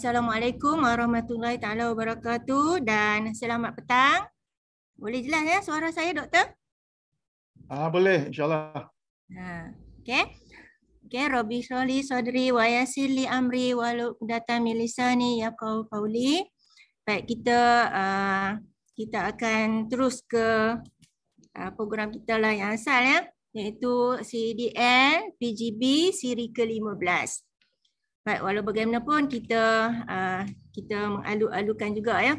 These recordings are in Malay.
Assalamualaikum warahmatullahi taala wabarakatuh dan selamat petang. Boleh jelas ya suara saya, Doktor? Boleh, insyaAllah. Okey. Okey, Rabbi sholli sadri wa yassir li amri wahlul 'uqdatam min lisani yafqahu qawli. Baik, kita akan terus ke program kita lah yang asal ya, iaitu CDL PGB siri ke-15. Baik, walau bagaimanapun kita mengalu-alukan juga ya.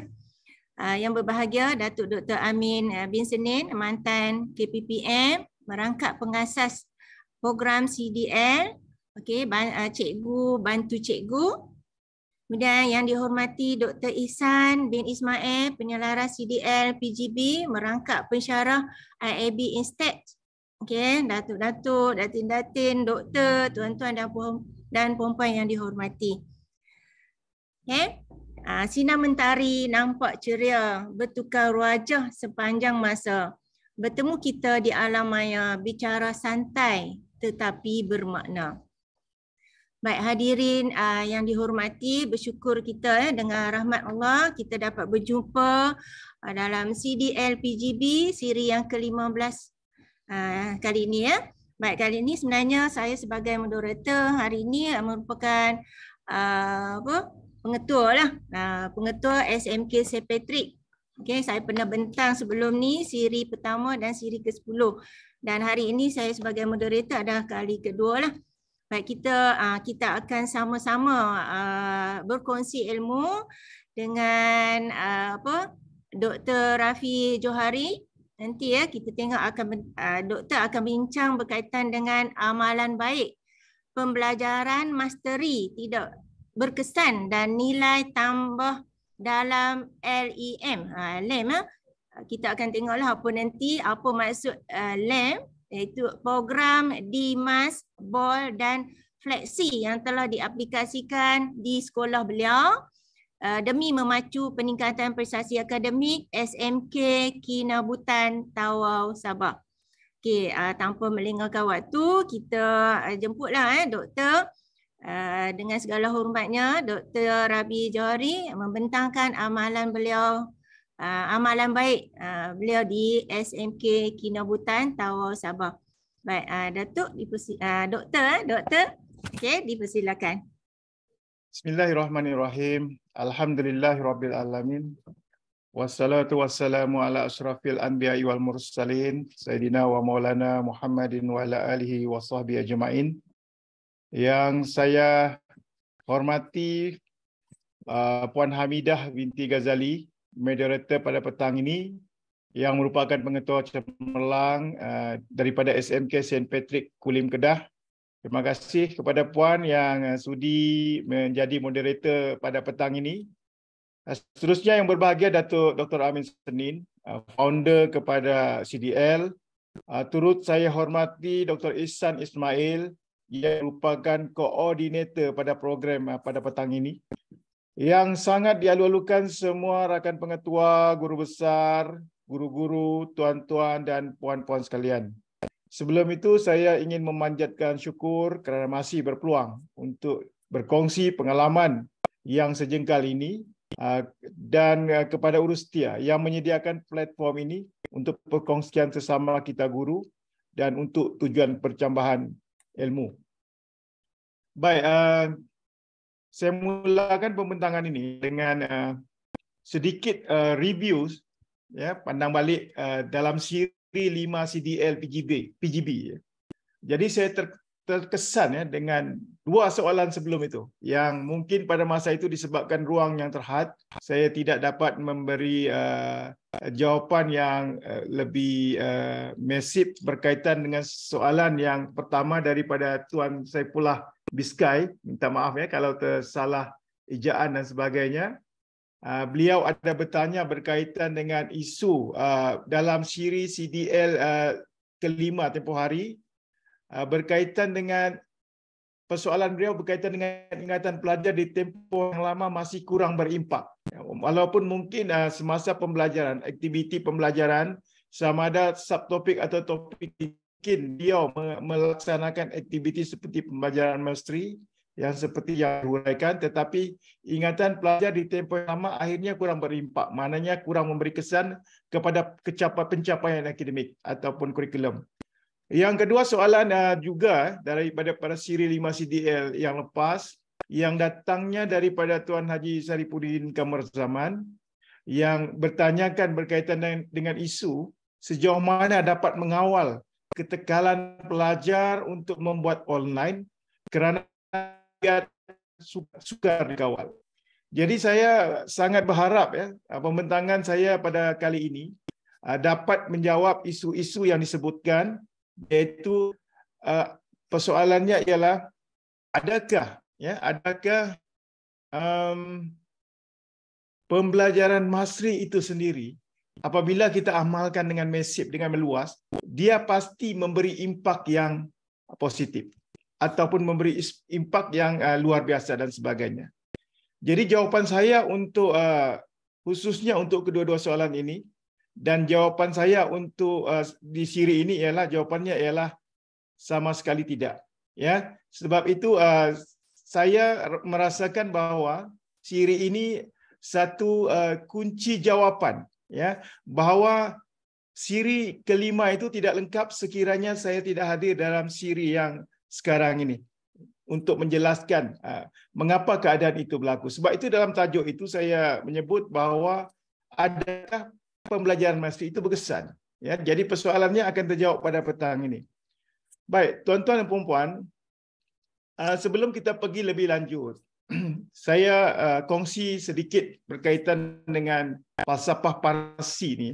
Yang berbahagia Datuk Dr. Amin bin Senin, mantan KPPM, merangkap pengasas program CDL, okey, cikgu bantu cikgu. Kemudian yang dihormati Dr. Ihsan bin Ismail, penyelaras CDL PGB, merangkap pensyarah IAB Instat. Okey, datuk-datuk, datin-datin, doktor, tuan-tuan dan puan-puan yang dihormati. Okey. Sinar mentari nampak ceria, bertukar wajah sepanjang masa. Bertemu kita di alam maya, bicara santai tetapi bermakna. Baik hadirin yang dihormati, bersyukur kita dengan rahmat Allah kita dapat berjumpa dalam CDL PGB siri yang ke-15 kali ini ya. Baik, kali ini sebenarnya saya sebagai moderator hari ini merupakan pengetua lah, pengetua SMK St. Patrick. Okay, saya pernah bentang sebelum ni siri pertama dan siri ke-10 dan hari ini saya sebagai moderator adalah kali kedua lah. Baik, kita akan sama-sama berkongsi ilmu dengan Dr. Rafi Johari. Nanti ya kita tengok doktor akan bincang berkaitan dengan amalan baik, pembelajaran masteri tidak berkesan dan nilai tambah dalam LEM. LEM kita akan tengoklah apa nanti, apa maksud LEM, iaitu program DIMAS, BOL dan Flexi yang telah diaplikasikan di sekolah beliau demi memacu peningkatan prestasi akademik SMK Kinabutan Tawau Sabah. Okey, tanpa melengahkan waktu, kita jemputlah doktor. Dengan segala hormatnya, Dr. Rabi Johari membentangkan amalan beliau, amalan baik beliau di SMK Kinabutan Tawau Sabah. Baik, Datuk, doktor, okey, dipersilakan. Bismillahirrahmanirrahim. Alhamdulillahirabbil alamin. Wassalatu wassalamu ala asyrafil anbiya'i wal mursalin sayyidina wa maulana Muhammadin wa ala alihi wa sahbihi ajma'in. Yang saya hormati Puan Hamidah binti Ghazali, moderator pada petang ini yang merupakan pengetua cemerlang daripada SMK St. Patrick Kulim Kedah. Terima kasih kepada Puan yang sudi menjadi moderator pada petang ini. Seterusnya yang berbahagia Datuk Dr. Amin Senin, founder kepada CDL. Turut saya hormati Dr. Ihsan Ismail yang merupakan koordinator pada program pada petang ini. Yang sangat dialu-alukan semua rakan pengetua, guru besar, guru-guru, tuan-tuan dan puan-puan sekalian. Sebelum itu saya ingin memanjatkan syukur kerana masih berpeluang untuk berkongsi pengalaman yang sejengkal ini dan kepada Urustia yang menyediakan platform ini untuk perkongsian sesama kita guru dan untuk tujuan percambahan ilmu. Baik, saya mulakan pembentangan ini dengan sedikit review ya, pandang balik dalam siri 5 CDL PGB. Jadi saya terkesan ya dengan dua soalan sebelum itu yang mungkin pada masa itu disebabkan ruang yang terhad, saya tidak dapat memberi jawapan yang lebih masif berkaitan dengan soalan yang pertama daripada Tuan Saifullah Biskai. Minta maaf ya kalau tersalah ejaan dan sebagainya. Beliau ada bertanya berkaitan dengan isu dalam siri CDL kelima tempoh hari, berkaitan dengan persoalan beliau berkaitan dengan ingatan pelajar di tempoh yang lama masih kurang berimpak. Walaupun mungkin semasa pembelajaran, aktiviti pembelajaran, sama ada subtopik atau topik, mungkin beliau melaksanakan aktiviti seperti pembelajaran masteri, yang seperti yang diuraikan, tetapi ingatan pelajar di tempoh yang lama akhirnya kurang berimpak, maknanya kurang memberi kesan kepada pencapaian akademik ataupun kurikulum. Yang kedua soalan juga daripada para siri 5 CDL yang lepas, yang datangnya daripada Tuan Haji Sarifuddin Kamarzaman, yang bertanyakan berkaitan dengan isu sejauh mana dapat mengawal ketekalan pelajar untuk membuat online kerana sukar dikawal. Jadi saya sangat berharap pembentangan saya pada kali ini dapat menjawab isu-isu yang disebutkan, iaitu persoalannya ialah adakah pembelajaran Masri itu sendiri apabila kita amalkan dengan masif, dengan meluas, dia pasti memberi impak yang positif ataupun memberi impak yang luar biasa dan sebagainya. Jadi jawapan saya untuk khususnya untuk kedua-dua soalan ini, dan jawapan saya untuk di siri ini jawapannya ialah sama sekali tidak. Ya, sebab itu saya merasakan bahawa siri ini satu kunci jawapan, bahawa siri kelima itu tidak lengkap sekiranya saya tidak hadir dalam siri yang sekarang ini untuk menjelaskan mengapa keadaan itu berlaku. Sebab itu dalam tajuk itu saya menyebut bahawa adakah pembelajaran Masri itu berkesan. Jadi persoalannya akan terjawab pada petang ini. Baik, tuan-tuan dan puan-puan, sebelum kita pergi lebih lanjut, saya kongsi sedikit berkaitan dengan falsafah Parsi ini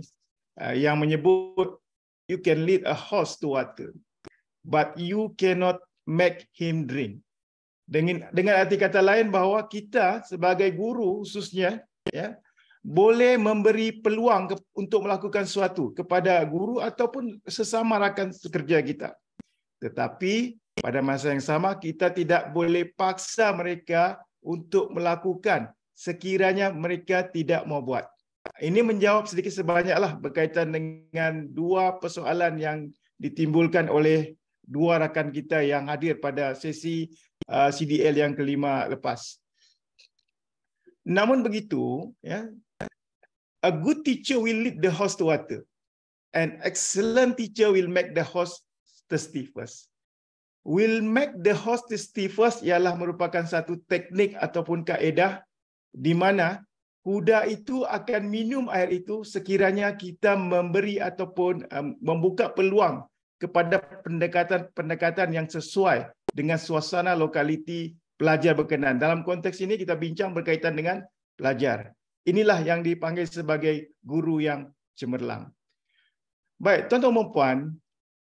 yang menyebut you can lead a horse to water, but you cannot make him drink. Dengan arti kata lain bahawa kita sebagai guru khususnya boleh memberi peluang untuk melakukan sesuatu kepada guru ataupun sesama rakan kerja kita. Tetapi pada masa yang sama kita tidak boleh paksa mereka untuk melakukan sekiranya mereka tidak mau buat. Ini menjawab sedikit sebanyaklah berkaitan dengan dua persoalan yang ditimbulkan oleh dua rakan kita yang hadir pada sesi CDL yang kelima lepas. Namun begitu, a good teacher will lead the horse to water. An excellent teacher will make the horse thirsty first. Will make the horse thirsty first ialah merupakan satu teknik ataupun kaedah di mana kuda itu akan minum air itu sekiranya kita memberi ataupun membuka peluang kepada pendekatan-pendekatan yang sesuai dengan suasana lokaliti pelajar berkenan. Dalam konteks ini kita bincang berkaitan dengan pelajar. Inilah yang dipanggil sebagai guru yang cemerlang. Baik, tuan-tuan dan puan,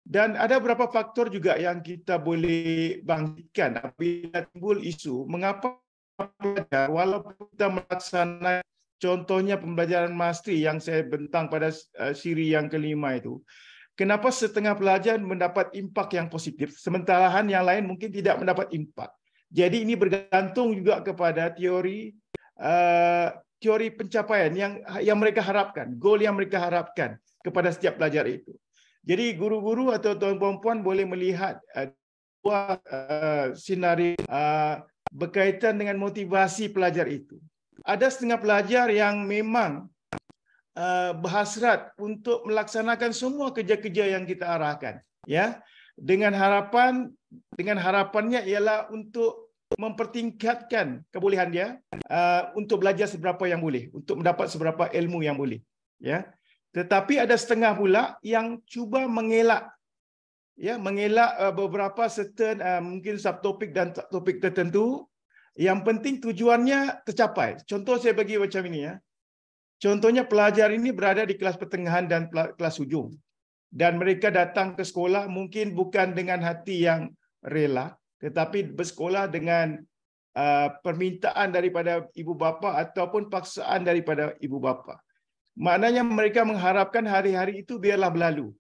dan ada beberapa faktor juga yang kita boleh bangkitkan apabila timbul isu mengapa pelajar walaupun kita melaksanakan contohnya pembelajaran Masri yang saya bentang pada siri yang kelima itu, kenapa setengah pelajar mendapat impak yang positif sementara yang lain mungkin tidak mendapat impak. Jadi ini bergantung juga kepada teori pencapaian yang mereka harapkan, goal yang mereka harapkan kepada setiap pelajar itu. Jadi guru-guru atau tuan puan-puan boleh melihat dua senario berkaitan dengan motivasi pelajar itu. Ada setengah pelajar yang memang berhasrat untuk melaksanakan semua kerja-kerja yang kita arahkan, dengan harapannya ialah untuk mempertingkatkan kebolehan dia untuk belajar seberapa yang boleh, untuk mendapat seberapa ilmu yang boleh, Tetapi ada setengah pula yang cuba mengelak beberapa certain mungkin subtopik dan topik tertentu yang penting tujuannya tercapai. Contoh saya bagi macam ini, Contohnya pelajar ini berada di kelas pertengahan dan kelas hujung. Dan mereka datang ke sekolah mungkin bukan dengan hati yang rela, tetapi bersekolah dengan permintaan daripada ibu bapa ataupun paksaan daripada ibu bapa. Maknanya mereka mengharapkan hari-hari itu biarlah berlalu.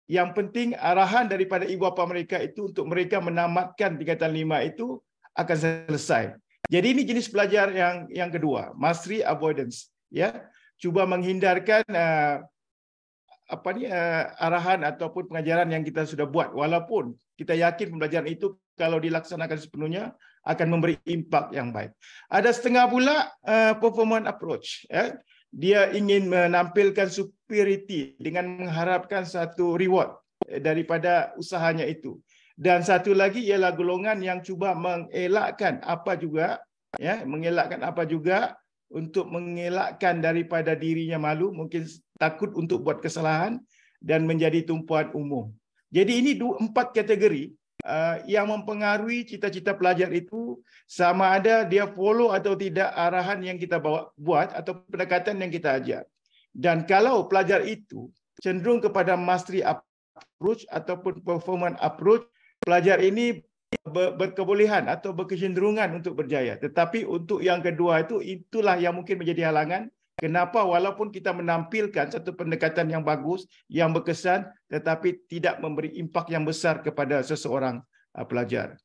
Yang penting arahan daripada ibu bapa mereka itu untuk mereka menamatkan tingkatan 5 itu akan selesai. Jadi ini jenis pelajar yang kedua, Masri avoidance. Cuba menghindarkan arahan ataupun pengajaran yang kita sudah buat, walaupun kita yakin pembelajaran itu kalau dilaksanakan sepenuhnya akan memberi impak yang baik. Ada setengah pula performance approach, ya. Dia ingin menampilkan superiority dengan mengharapkan satu reward daripada usahanya itu. Dan satu lagi ialah golongan yang cuba mengelakkan apa juga, ya, mengelakkan apa juga untuk mengelakkan daripada dirinya malu, mungkin takut untuk buat kesalahan dan menjadi tumpuan umum. Jadi ini 4 kategori yang mempengaruhi cita-cita pelajar itu, sama ada dia follow atau tidak arahan yang kita buat atau pendekatan yang kita ajar. Dan kalau pelajar itu cenderung kepada mastery approach ataupun performance approach, pelajar ini berkebolehan atau berkecenderungan untuk berjaya. Tetapi untuk yang kedua itu, itulah yang mungkin menjadi halangan. Kenapa walaupun kita menampilkan satu pendekatan yang bagus, yang berkesan, tetapi tidak memberi impak yang besar kepada seseorang pelajar.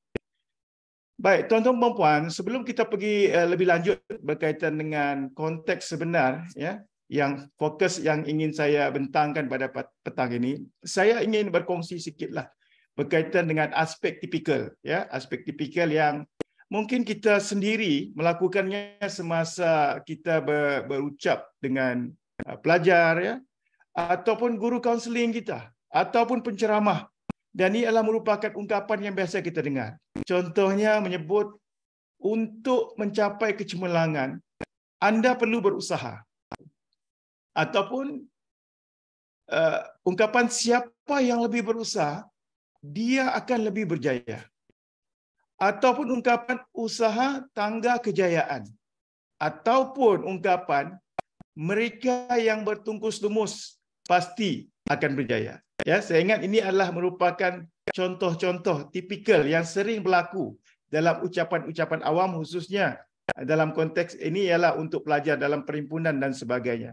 Baik, tuan-tuan dan puan, sebelum kita pergi lebih lanjut berkaitan dengan konteks sebenar, ya, yang fokus yang ingin saya bentangkan pada petang ini, saya ingin berkongsi sikitlah berkaitan dengan aspek tipikal, ya, aspek tipikal yang mungkin kita sendiri melakukannya semasa kita berucap dengan pelajar, ya, ataupun guru kaunseling kita, ataupun penceramah. Dan ini adalah merupakan ungkapan yang biasa kita dengar. Contohnya menyebut, untuk mencapai kecemerlangan, anda perlu berusaha. Ataupun ungkapan siapa yang lebih berusaha, dia akan lebih berjaya. Ataupun ungkapan usaha tangga kejayaan. Ataupun ungkapan mereka yang bertungkus lumus pasti akan berjaya. Ya, saya ingat ini adalah merupakan contoh-contoh tipikal yang sering berlaku dalam ucapan-ucapan awam, khususnya dalam konteks ini ialah untuk pelajar dalam perhimpunan dan sebagainya.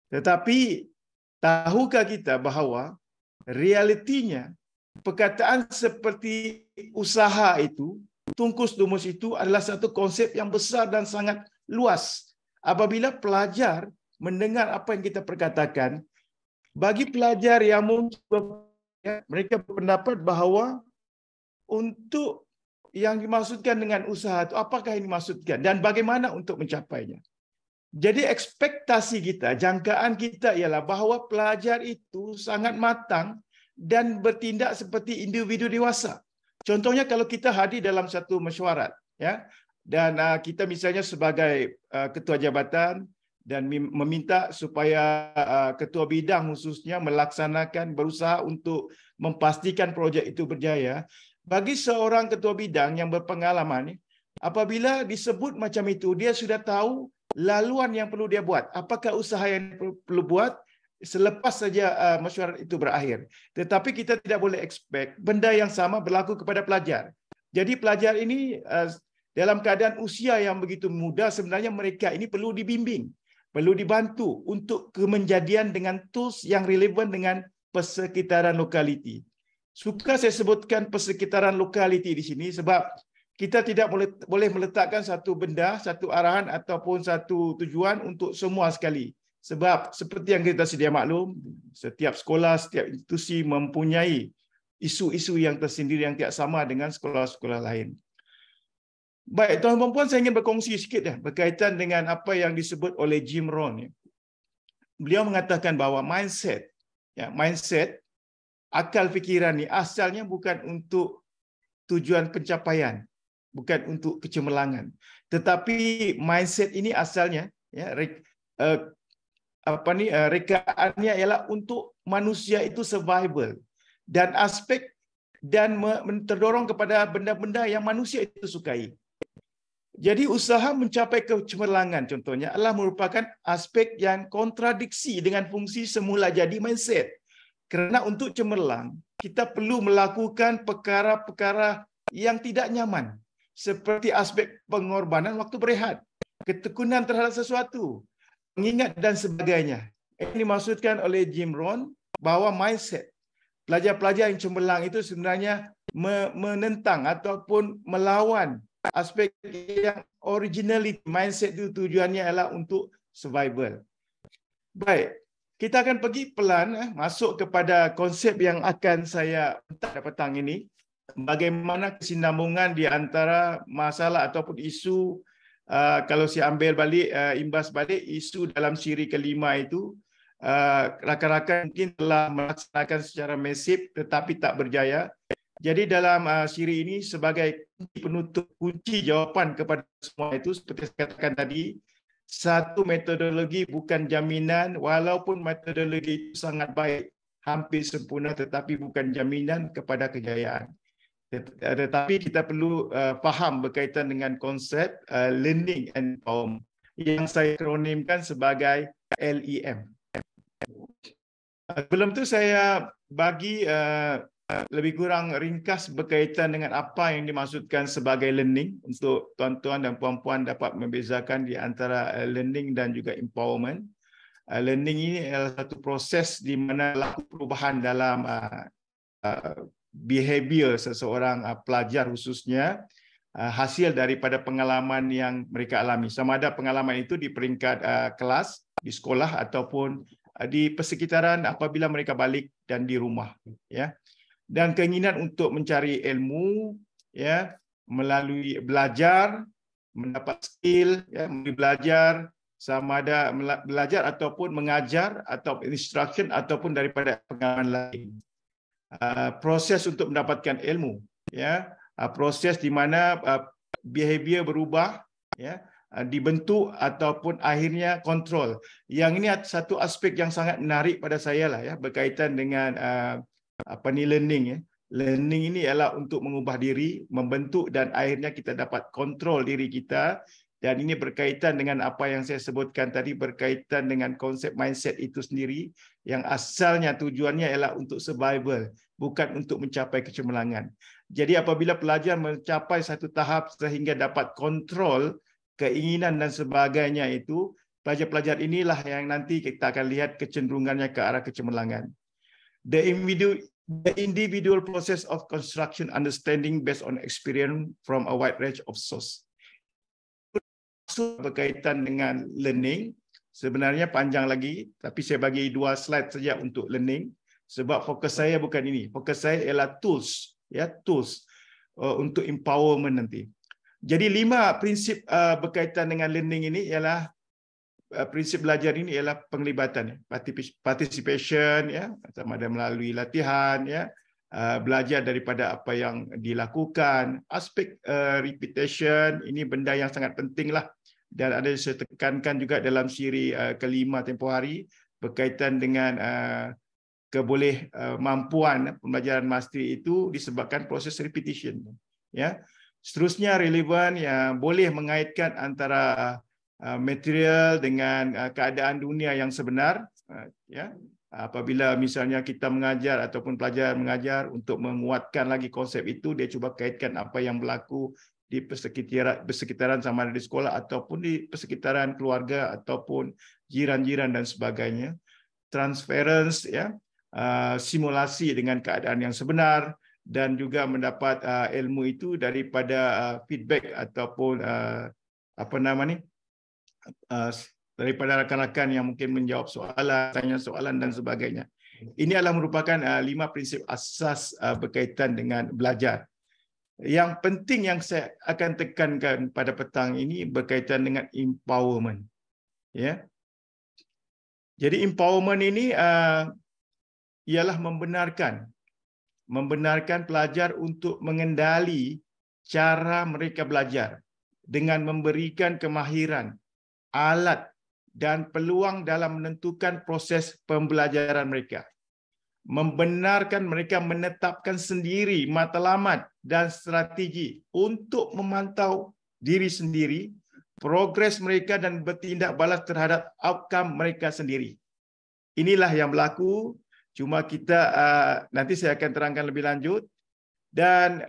Tetapi tahukah kita bahawa realitinya perkataan seperti usaha itu, tungkus lumus itu adalah satu konsep yang besar dan sangat luas. Apabila pelajar mendengar apa yang kita perkatakan, bagi pelajar yang mungkin mereka berpendapat bahawa untuk yang dimaksudkan dengan usaha itu, apakah ini dimaksudkan dan bagaimana untuk mencapainya. Jadi ekspektasi kita, jangkaan kita ialah bahawa pelajar itu sangat matang dan bertindak seperti individu dewasa. Contohnya kalau kita hadir dalam satu mesyuarat, ya, dan kita misalnya sebagai ketua jabatan dan meminta supaya ketua bidang khususnya melaksanakan, berusaha untuk memastikan projek itu berjaya. Bagi seorang ketua bidang yang berpengalaman, apabila disebut macam itu, dia sudah tahu laluan yang perlu dia buat. Apakah usaha yang perlu buat selepas saja mesyuarat itu berakhir. Tetapi kita tidak boleh expect benda yang sama berlaku kepada pelajar. Jadi pelajar ini dalam keadaan usia yang begitu muda, sebenarnya mereka ini perlu dibimbing, perlu dibantu untuk kemenjadian dengan tools yang relevan dengan persekitaran lokaliti. Suka saya sebutkan persekitaran lokaliti di sini sebab kita tidak boleh meletakkan satu benda, satu arahan ataupun satu tujuan untuk semua sekali. Sebab seperti yang kita sedia maklum, setiap sekolah, setiap institusi mempunyai isu-isu yang tersendiri yang tidak sama dengan sekolah-sekolah lain. Baik, tuan-tuan dan puan, saya ingin berkongsi sikit berkaitan dengan apa yang disebut oleh Jim Rohn. Beliau mengatakan bahawa mindset, akal fikiran ni asalnya bukan untuk tujuan pencapaian, bukan untuk kecemerlangan. Tetapi mindset ini asalnya, rekaannya ialah untuk manusia itu survival dan aspek dan terdorong kepada benda-benda yang manusia itu sukai. Jadi usaha mencapai kecemerlangan contohnya adalah merupakan aspek yang kontradiksi dengan fungsi semula jadi mindset. Kerana untuk cemerlang, kita perlu melakukan perkara-perkara yang tidak nyaman. Seperti aspek pengorbanan waktu berehat, ketekunan terhadap sesuatu, mengingat dan sebagainya. Ini dimaksudkan oleh Jim Rohn bahawa mindset pelajar-pelajar yang cemerlang itu sebenarnya menentang ataupun melawan aspek yang originally mindset itu tujuannya adalah untuk survival. Baik, Kita akan pergi pelan masuk kepada konsep yang akan saya letak pada petang ini. Bagaimana kesinambungan di antara masalah ataupun isu, kalau saya ambil balik, imbas balik isu dalam siri kelima itu, rakan-rakan mungkin telah melaksanakan secara masif tetapi tak berjaya. Jadi dalam siri ini sebagai penutup kunci jawapan kepada semua itu, seperti saya katakan tadi, satu metodologi bukan jaminan, walaupun metodologi itu sangat baik, hampir sempurna, tetapi bukan jaminan kepada kejayaan. Tetapi kita perlu faham berkaitan dengan konsep learning and empowerment yang saya akronimkan sebagai LEM. Sebelum tu saya bagi lebih kurang ringkas berkaitan dengan apa yang dimaksudkan sebagai learning untuk tuan-tuan dan puan-puan dapat membezakan di antara learning dan juga empowerment. Learning ini adalah satu proses di mana laku perubahan dalam behavior seseorang pelajar khususnya hasil daripada pengalaman yang mereka alami. Sama ada pengalaman itu di peringkat kelas, di sekolah ataupun di persekitaran apabila mereka balik dan di rumah, ya. Dan keinginan untuk mencari ilmu, ya, melalui belajar, mendapat skill, ya, belajar, sama ada belajar ataupun mengajar atau instruction ataupun daripada pengalaman lain. Proses untuk mendapatkan ilmu, ya, proses di mana behavior berubah, ya, dibentuk ataupun akhirnya kontrol. Yang ini satu aspek yang sangat menarik pada saya lah, ya, berkaitan dengan learning, ya. Learning ini ialah untuk mengubah diri, membentuk dan akhirnya kita dapat kontrol diri kita, dan ini berkaitan dengan apa yang saya sebutkan tadi, berkaitan dengan konsep mindset itu sendiri yang asalnya tujuannya ialah untuk survival, bukan untuk mencapai kecemerlangan. Jadi apabila pelajar mencapai satu tahap sehingga dapat kontrol keinginan dan sebagainya itu, pelajar-pelajar inilah yang nanti kita akan lihat kecenderungannya ke arah kecemerlangan. The individual process of construction understanding based on experience from a wide range of source. Berkaitan dengan learning, sebenarnya panjang lagi, tapi saya bagi 2 slide saja untuk learning, sebab fokus saya bukan ini. Fokus saya ialah tools, ya, tools untuk empowerment nanti. Jadi 5 prinsip berkaitan dengan learning ini ialah prinsip belajar ini ialah penglibatan, participation, ya, sama ada melalui latihan, ya, belajar daripada apa yang dilakukan, aspek repetition, ini benda yang sangat penting lah, dan ada saya tekankan juga dalam siri kelima tempoh hari berkaitan dengan mampuan pembelajaran mastery itu disebabkan proses repetition, ya. Seterusnya relevan, yang boleh mengaitkan antara material dengan keadaan dunia yang sebenar, ya. Apabila misalnya kita mengajar ataupun pelajar mengajar untuk menguatkan lagi konsep itu, dia cuba kaitkan apa yang berlaku di persekitaran sama ada di sekolah ataupun di persekitaran keluarga ataupun jiran-jiran dan sebagainya. Transference, ya, simulasi dengan keadaan yang sebenar, dan juga mendapat ilmu itu daripada feedback ataupun daripada rakan-rakan yang mungkin menjawab soalan, tanya soalan dan sebagainya. Ini adalah merupakan 5 prinsip asas berkaitan dengan belajar. Yang penting yang saya akan tekankan pada petang ini berkaitan dengan empowerment, ya. Jadi empowerment ini ialah membenarkan pelajar untuk mengendali cara mereka belajar dengan memberikan kemahiran, alat dan peluang dalam menentukan proses pembelajaran mereka. Membenarkan mereka menetapkan sendiri matlamat dan strategi untuk memantau diri sendiri, progres mereka dan bertindak balas terhadap outcome mereka sendiri. Inilah yang berlaku. Cuma kita nanti saya akan terangkan lebih lanjut. Dan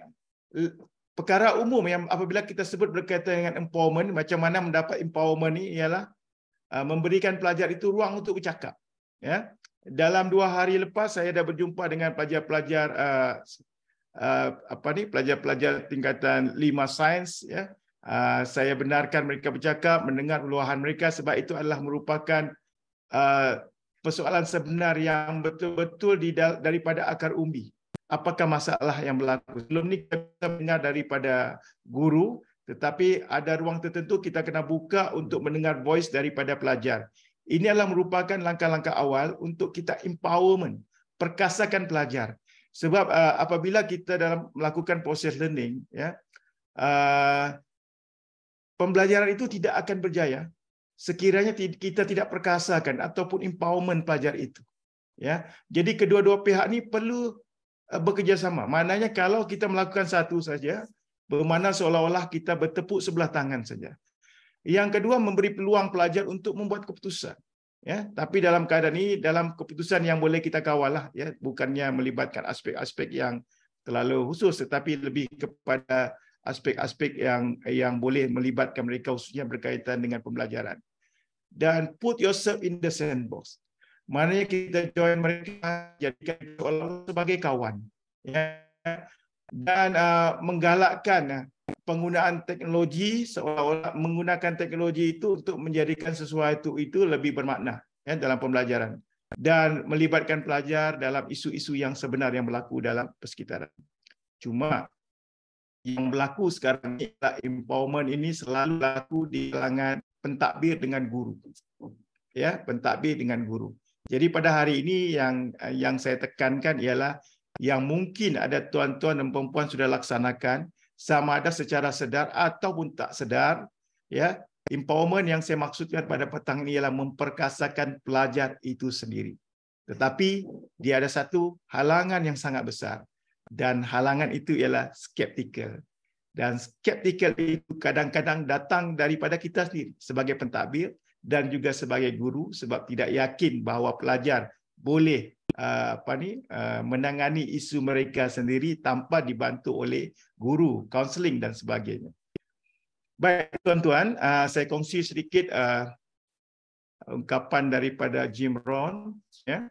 perkara umum yang apabila kita sebut berkaitan dengan empowerment, macam mana mendapat empowerment ini ialah memberikan pelajar itu ruang untuk bercakap, ya. Dalam 2 hari lepas saya dah berjumpa dengan pelajar-pelajar pelajar-pelajar tingkatan 5 sains, ya. Saya benarkan mereka bercakap, mendengar luahan mereka, sebab itu adalah merupakan persoalan sebenar yang betul-betul daripada akar umbi. Apakah masalah yang berlaku? Sebelum ni kita mendengar daripada guru, tetapi ada ruang tertentu kita kena buka untuk mendengar voice daripada pelajar. Ini adalah merupakan langkah-langkah awal untuk kita empowerment, perkasakan pelajar. Sebab apabila kita dalam melakukan proses learning, ya, pembelajaran itu tidak akan berjaya sekiranya kita tidak perkasakan ataupun empowerment pelajar itu. Ya, jadi kedua-dua pihak ni perlu bekerjasama. Maknanya kalau kita melakukan satu saja, bermakna seolah-olah kita bertepuk sebelah tangan saja. Yang kedua, memberi peluang pelajar untuk membuat keputusan. Ya, tapi dalam keadaan ini, dalam keputusan yang boleh kita kawal lah, ya, bukannya melibatkan aspek-aspek yang terlalu khusus, tetapi lebih kepada aspek-aspek yang boleh melibatkan mereka khususnya berkaitan dengan pembelajaran. Dan put yourself in the sandbox. Maknanya kita join mereka, jadikan sebagai kawan, ya, dan menggalakkan penggunaan teknologi, seolah-olah menggunakan teknologi itu untuk menjadikan sesuatu itu lebih bermakna, ya, dalam pembelajaran, dan melibatkan pelajar dalam isu-isu yang sebenar yang berlaku dalam persekitaran. Cuma yang berlaku sekarang ini, empowerment ini selalu berlaku di kalangan pentadbir dengan guru, ya, pentadbir dengan guru. Jadi pada hari ini yang saya tekankan ialah yang mungkin ada tuan-tuan dan puan-puan sudah laksanakan, sama ada secara sedar ataupun tak sedar, ya, empowerment yang saya maksudkan pada petang ini ialah memperkasakan pelajar itu sendiri. Tetapi dia ada satu halangan yang sangat besar, dan halangan itu ialah skeptikal. Dan skeptikal itu kadang-kadang datang daripada kita sendiri sebagai pentadbir dan juga sebagai guru, sebab tidak yakin bahawa pelajar boleh menangani isu mereka sendiri tanpa dibantu oleh guru, kaunseling dan sebagainya. Baik tuan-tuan, saya kongsi sedikit ungkapan daripada Jim Rohn, ya.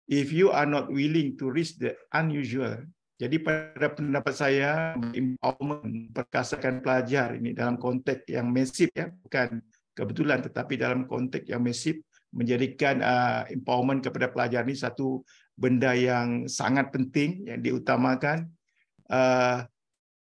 If you are not willing to risk the unusual. Jadi pada pendapat saya, empowerment, perkasakan pelajar ini dalam konteks yang masif, ya, bukan kebetulan tetapi dalam konteks yang masif, menjadikan empowerment kepada pelajar ini satu benda yang sangat penting yang diutamakan.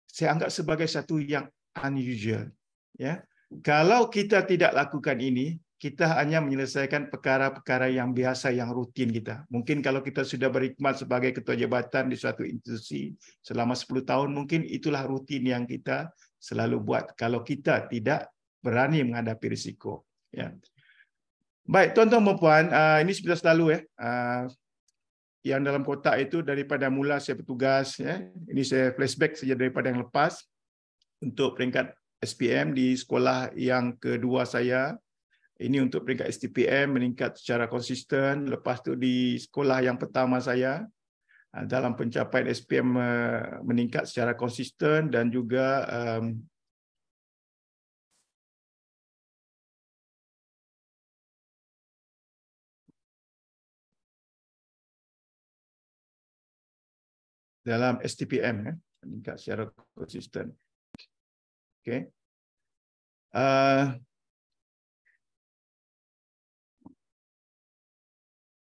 Saya anggap sebagai satu yang unusual, ya. Kalau kita tidak lakukan ini, kita hanya menyelesaikan perkara-perkara yang biasa, yang rutin kita. Mungkin kalau kita sudah berkhidmat sebagai ketua jabatan di suatu institusi selama 10 tahun, mungkin itulah rutin yang kita selalu buat kalau kita tidak berani menghadapi risiko. Ya. Baik, tuan-tuan dan puan, ini sudah selalu, ya. Yang dalam kotak itu daripada mula saya bertugas, ya. Ini saya flashback saja daripada yang lepas untuk peringkat SPM di sekolah yang kedua saya. Ini untuk peringkat STPM meningkat secara konsisten. Lepas tu di sekolah yang pertama saya dalam pencapaian SPM meningkat secara konsisten, dan juga dalam STPM, ya, meningkat secara konsisten. Okay.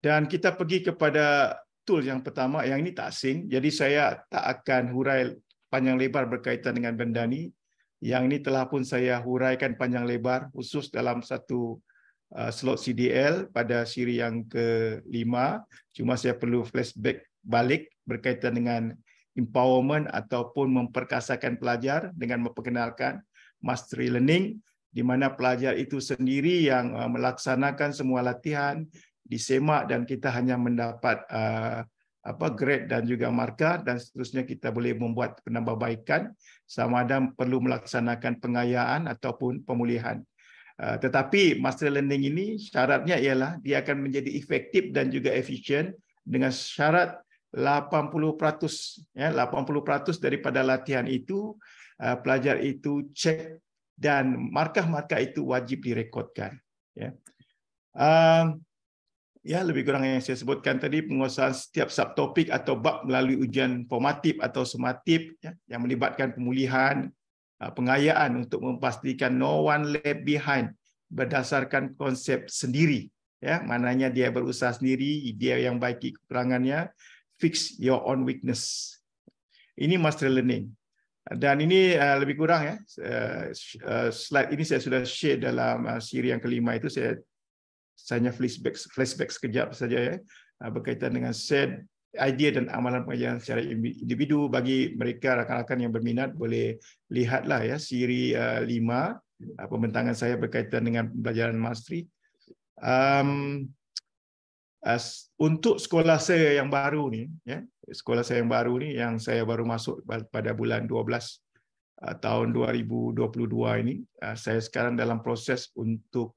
Dan kita pergi kepada tool yang pertama, yang ini tak asing, jadi saya tak akan hurai panjang lebar berkaitan dengan benda ni. Yang ini telah pun saya huraikan panjang lebar khusus dalam satu slot CDL pada siri yang ke-5. Cuma saya perlu flashback balik berkaitan dengan empowerment ataupun memperkasakan pelajar dengan memperkenalkan mastery learning, di mana pelajar itu sendiri yang melaksanakan semua latihan, disemak, dan kita hanya mendapat grade dan juga markah, dan seterusnya kita boleh membuat penambahbaikan sama ada perlu melaksanakan pengayaan ataupun pemulihan. Tetapi master learning ini syaratnya ialah dia akan menjadi efektif dan juga efisien dengan syarat 80%, ya, 80% daripada latihan itu pelajar itu cek, dan markah-markah itu wajib direkodkan, ya. Ya, lebih kurang yang saya sebutkan tadi, penguasaan setiap subtopik atau bab melalui ujian formatif atau sumatif, ya, yang melibatkan pemulihan, pengayaan untuk memastikan no one left behind berdasarkan konsep sendiri Ya, maknanya dia berusaha sendiri, dia yang baiki kekurangannya, fix your own weakness. Ini master learning. Dan ini lebih kurang ya, slide ini saya sudah share dalam siri yang kelima itu, saya hanya flashback sekejap saja ya, berkaitan dengan set idea dan amalan pengajaran secara individu. Bagi mereka rakan-rakan yang berminat boleh lihatlah ya siri 5 pembentangan saya berkaitan dengan pembelajaran mastery. Untuk sekolah saya yang baru ni ya, sekolah saya yang baru ni yang saya baru masuk pada bulan 12 tahun 2022 ini, saya sekarang dalam proses untuk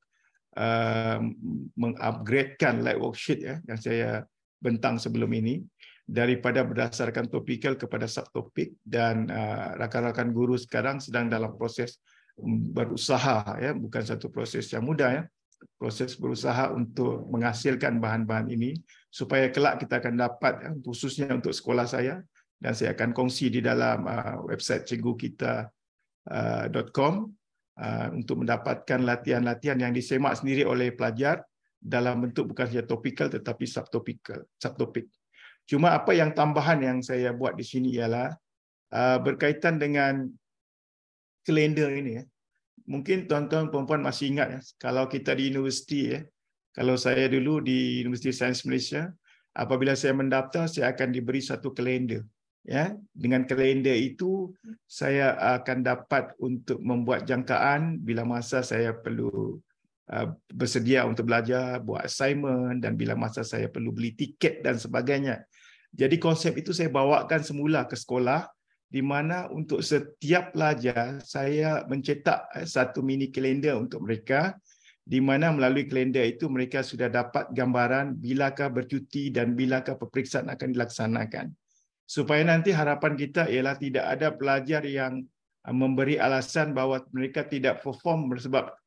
mengupgradekan light worksheet ya yang saya bentang sebelum ini, daripada berdasarkan topikal kepada subtopik, dan rakan-rakan guru sekarang sedang dalam proses berusaha ya, bukan satu proses yang mudah ya, proses berusaha untuk menghasilkan bahan-bahan ini supaya kelak kita akan dapat ya, khususnya untuk sekolah saya, dan saya akan kongsi di dalam website cikgukita.com untuk mendapatkan latihan-latihan yang disemak sendiri oleh pelajar dalam bentuk bukan saja topikal tetapi subtopik. Cuma apa yang tambahan yang saya buat di sini ialah berkaitan dengan kalender ini ya. Mungkin tuan-tuan perempuan masih ingat ya, kalau kita di universiti ya, kalau saya dulu di Universiti Sains Malaysia, apabila saya mendaftar saya akan diberi satu kalender. Ya, dengan kalender itu saya akan dapat untuk membuat jangkaan bila masa saya perlu bersedia untuk belajar, buat assignment, dan bila masa saya perlu beli tiket dan sebagainya. Jadi konsep itu saya bawakan semula ke sekolah, di mana untuk setiap pelajar saya mencetak satu mini kalender untuk mereka, di mana melalui kalender itu mereka sudah dapat gambaran bilakah bercuti dan bilakah peperiksaan akan dilaksanakan. Supaya nanti harapan kita ialah tidak ada pelajar yang memberi alasan bahawa mereka tidak perform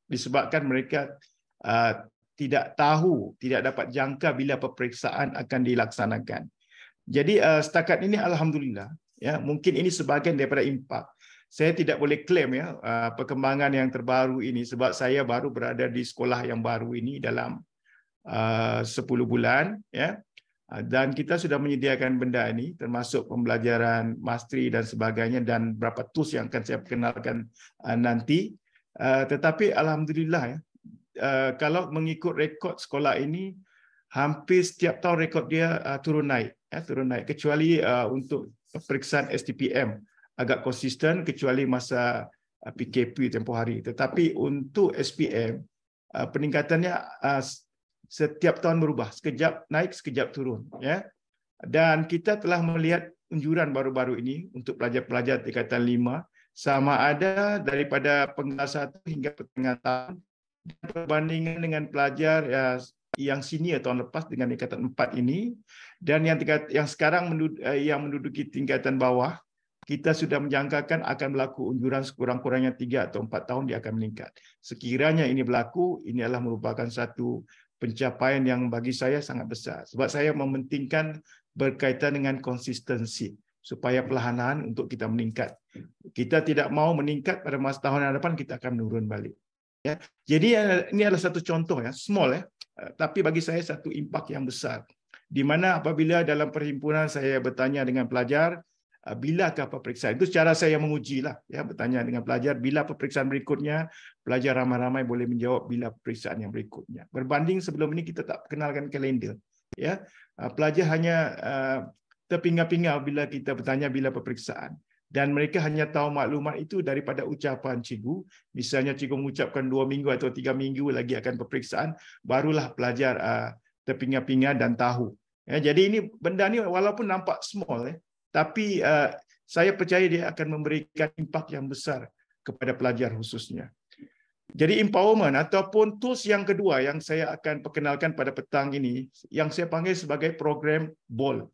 disebabkan mereka tidak tahu, tidak dapat jangka bila peperiksaan akan dilaksanakan. Jadi setakat ini alhamdulillah ya, mungkin ini sebahagian daripada impak. Saya tidak boleh klaim ya perkembangan yang terbaru ini sebab saya baru berada di sekolah yang baru ini dalam 10 bulan ya. Dan kita sudah menyediakan benda ini termasuk pembelajaran mastery dan sebagainya, dan beberapa tools yang akan saya perkenalkan nanti. Tetapi alhamdulillah ya, kalau mengikut rekod sekolah ini, hampir setiap tahun rekod dia turun naik kecuali untuk periksaan STPM agak konsisten kecuali masa PKP tempoh hari. Tetapi untuk SPM peningkatannya setiap tahun berubah, sekejap naik, sekejap turun ya. Dan kita telah melihat anjuran baru-baru ini untuk pelajar-pelajar tingkatan 5 sama ada daripada penggal 1 hingga pertengahan tahun, perbandingan dengan pelajar yang senior tahun lepas dengan tingkatan 4 ini, dan yang sekarang yang menduduki tingkatan bawah, kita sudah menjangkakan akan berlaku unjuran sekurang-kurangnya 3 atau 4 tahun dia akan meningkat. Sekiranya ini berlaku, ini adalah merupakan satu pencapaian yang bagi saya sangat besar. Sebab saya mementingkan berkaitan dengan konsistensi supaya perlahan-lahan untuk kita meningkat. Kita tidak mau meningkat pada masa tahun yang depan, kita akan menurun balik. Ya. Jadi ini adalah satu contoh ya, small ya, tapi bagi saya satu impak yang besar. Di mana apabila dalam perhimpunan saya bertanya dengan pelajar, bilakah peperiksaan? Itu cara saya mengujilah ya, bertanya dengan pelajar bila peperiksaan berikutnya, pelajar ramai-ramai boleh menjawab bila peperiksaan yang berikutnya. Berbanding sebelum ini kita tak kenalkan kalender ya. Pelajar hanya terpinga-pinga bila kita bertanya bila peperiksaan, dan mereka hanya tahu maklumat itu daripada ucapan cikgu. Misalnya cikgu mengucapkan 2 minggu atau 3 minggu lagi akan peperiksaan, barulah pelajar terpinga-pinga dan tahu ya. Jadi ini benda ni walaupun nampak small tapi saya percaya dia akan memberikan impak yang besar kepada pelajar khususnya. Jadi empowerment ataupun tools yang kedua yang saya akan perkenalkan pada petang ini, yang saya panggil sebagai program BOL.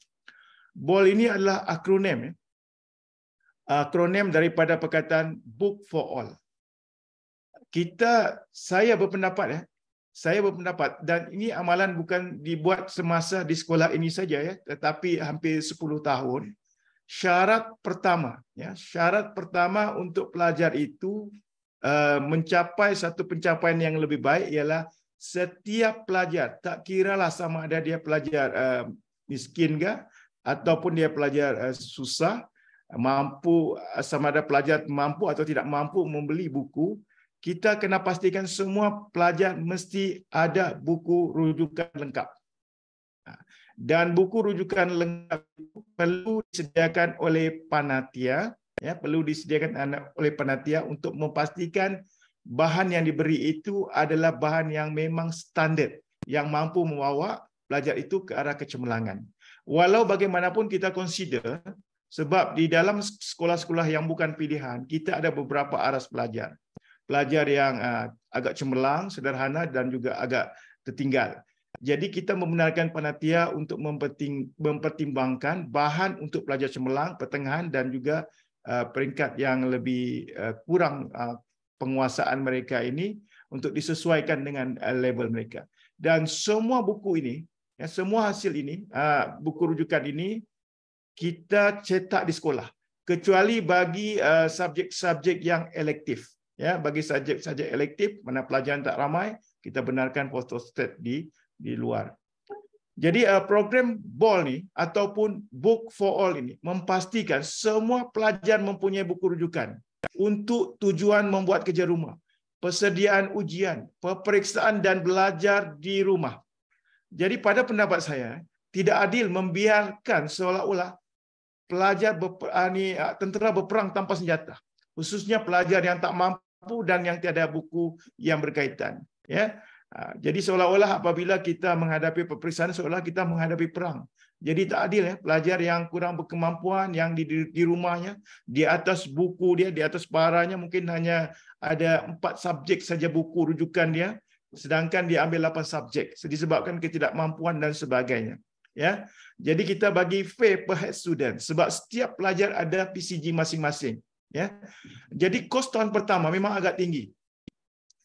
BOL ini adalah akronim. Akronim daripada perkataan Book for All. Saya berpendapat dan ini amalan bukan dibuat semasa di sekolah ini saja ya, tetapi hampir 10 tahun. Syarat pertama untuk pelajar itu mencapai satu pencapaian yang lebih baik ialah setiap pelajar, tak kiralah sama ada dia pelajar miskin ke ataupun dia pelajar susah, mampu, sama ada pelajar mampu atau tidak mampu membeli buku, kita kena pastikan semua pelajar mesti ada buku rujukan lengkap. Dan buku rujukan lengkap itu perlu disediakan oleh panitia, ya, perlu disediakan oleh panitia untuk memastikan bahan yang diberi itu adalah bahan yang memang standard, yang mampu membawa pelajar itu ke arah kecemerlangan. Walau bagaimanapun kita consider, sebab di dalam sekolah-sekolah yang bukan pilihan, kita ada beberapa aras pelajar. Pelajar yang agak cemerlang, sederhana dan juga agak tertinggal. Jadi kita membenarkan panitia untuk mempertimbangkan bahan untuk pelajar cemerlang, pertengahan dan juga peringkat yang lebih kurang penguasaan mereka ini untuk disesuaikan dengan level mereka. Dan semua buku ini, ya, semua hasil ini, buku rujukan ini kita cetak di sekolah, kecuali bagi subjek-subjek yang elektif. Ya, bagi subjek-subjek elektif mana pelajaran tak ramai, kita benarkan photostat di luar. Jadi program BALL ni ataupun Book for All ini memastikan semua pelajar mempunyai buku rujukan untuk tujuan membuat kerja rumah, persediaan ujian, peperiksaan dan belajar di rumah. Jadi pada pendapat saya, tidak adil membiarkan seolah-olah pelajar tentera berperang tanpa senjata, khususnya pelajar yang tak mampu dan yang tiada buku yang berkaitan. Ya, jadi seolah-olah apabila kita menghadapi peperiksaan, seolah kita menghadapi perang. Jadi tak adil, ya, pelajar yang kurang berkemampuan, yang di rumahnya, di atas buku dia, di atas parahnya mungkin hanya ada 4 subjek saja buku rujukan dia, sedangkan dia ambil 8 subjek disebabkan ketidakmampuan dan sebagainya. Ya, jadi kita bagi fair per head student sebab setiap pelajar ada PCG masing-masing. Ya, jadi kos tahun pertama memang agak tinggi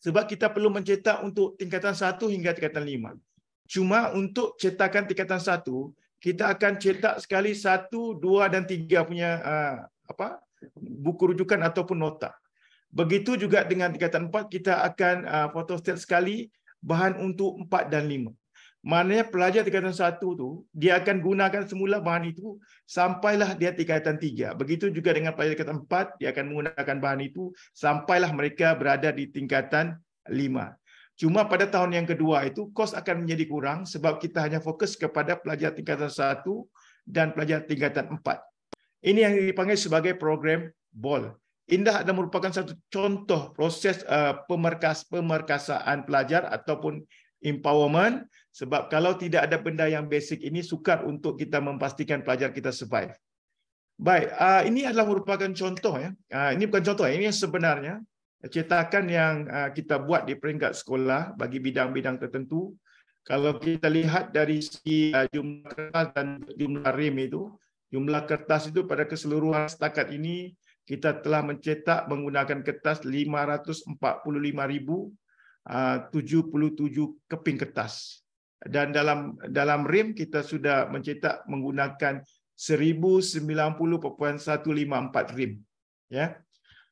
sebab kita perlu mencetak untuk tingkatan 1 hingga tingkatan 5. Cuma untuk cetakan tingkatan 1 kita akan cetak sekali 1, 2 dan 3 punya buku rujukan ataupun nota. Begitu juga dengan tingkatan 4 kita akan photostat sekali bahan untuk 4 dan 5. Maknanya pelajar tingkatan 1 tu dia akan gunakan semula bahan itu sampailah dia tingkatan 3. Begitu juga dengan pelajar tingkatan 4 dia akan menggunakan bahan itu sampailah mereka berada di tingkatan 5. Cuma pada tahun yang kedua itu kos akan menjadi kurang sebab kita hanya fokus kepada pelajar tingkatan 1 dan pelajar tingkatan 4. Ini yang dipanggil sebagai program BALL. Indah adalah merupakan satu contoh proses pemerkasaan pelajar ataupun empowerment, sebab kalau tidak ada benda yang basic ini sukar untuk kita memastikan pelajar kita survive. Baik, ini adalah merupakan contoh, ya. Ini bukan contoh, ini yang sebenarnya cetakan yang kita buat di peringkat sekolah bagi bidang-bidang tertentu. Kalau kita lihat dari segi jumlah kertas dan jumlah rem itu, jumlah kertas itu pada keseluruhan setakat ini kita telah mencetak menggunakan kertas 544,077 keping kertas. Dan dalam rem kita sudah mencetak menggunakan 1090.154 rem. Ya.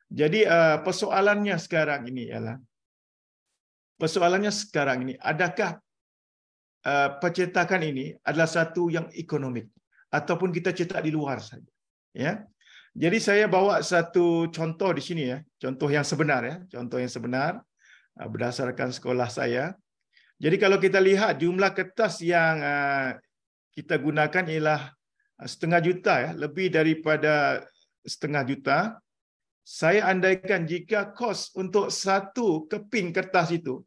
Jadi persoalannya sekarang ini adakah percetakan ini adalah satu yang ekonomik ataupun kita cetak di luar saja, ya. Jadi saya bawa satu contoh di sini, ya, contoh yang sebenar, ya, contoh yang sebenar berdasarkan sekolah saya. Jadi kalau kita lihat jumlah kertas yang kita gunakan ialah 0,5 juta, ya, lebih daripada 0,5 juta. Saya andaikan jika kos untuk 1 keping kertas itu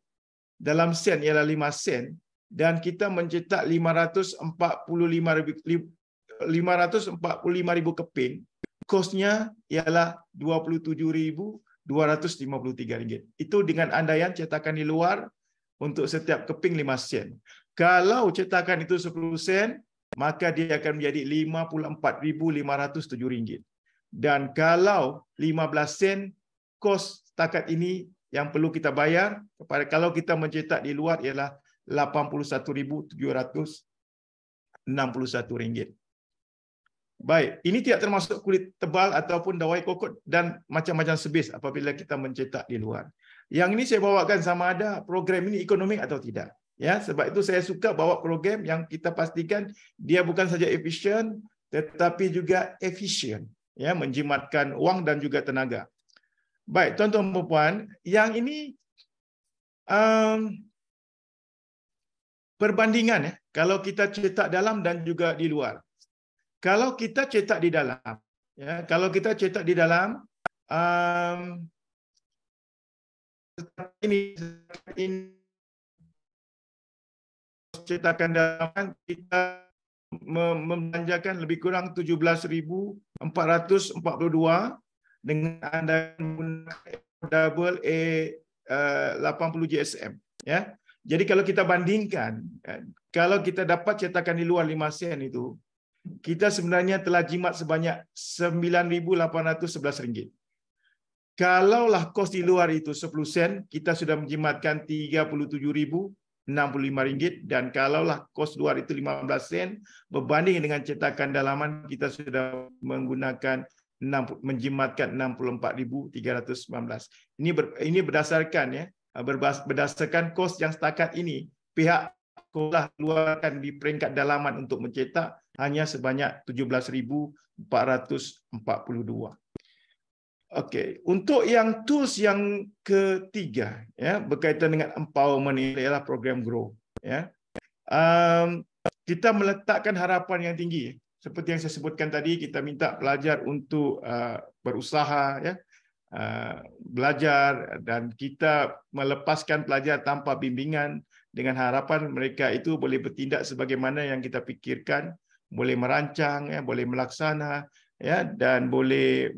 dalam sen ialah 5 sen dan kita mencetak 545,000 keping, kosnya ialah RM27.253. Itu dengan andaian cetakan di luar untuk setiap keping 5 sen. Kalau cetakan itu 10 sen, maka dia akan menjadi RM54.507. Dan kalau 15 sen, kos setakat ini yang perlu kita bayar kepada kalau kita mencetak di luar ialah RM81.761. Baik, ini tidak termasuk kulit tebal ataupun dawai kokot dan macam-macam sebis apabila kita mencetak di luar. Yang ini saya bawakan sama ada program ini ekonomik atau tidak. Ya, sebab itu saya suka bawa program yang kita pastikan dia bukan saja efisien tetapi juga efisien, ya, menjimatkan wang dan juga tenaga. Baik, tuan-tuan dan puan, yang ini perbandingan, ya, kalau kita cetak dalam dan juga di luar. Kalau kita cetak di dalam, ya, kalau kita cetak di dalam, ini cetakan dalam kita membelanjakan lebih kurang 17.442 dengan anda menggunakan double A80 GSM, ya. Jadi kalau kita bandingkan, kalau kita dapat cetakan di luar 5 sen itu, kita sebenarnya telah jimat sebanyak RM9.811. Kalaulah kos di luar itu 10 sen, kita sudah menjimatkan RM37.065, dan kalaulah kos luar itu 15 sen, berbanding dengan cetakan dalaman kita sudah menggunakan menjimatkan 64.319. Ini berdasarkan, ya, berdasarkan kos yang setakat ini pihak sekolah keluarkan di peringkat dalaman untuk mencetak hanya sebanyak 17.442. Okey, untuk yang tools yang ketiga, ya, berkaitan dengan empowerment ini ialah program Grow, ya. Kita meletakkan harapan yang tinggi. Seperti yang saya sebutkan tadi, kita minta pelajar untuk berusaha, ya, belajar, dan kita melepaskan pelajar tanpa bimbingan dengan harapan mereka itu boleh bertindak sebagaimana yang kita pikirkan, boleh merancang, ya, boleh melaksana, ya, dan boleh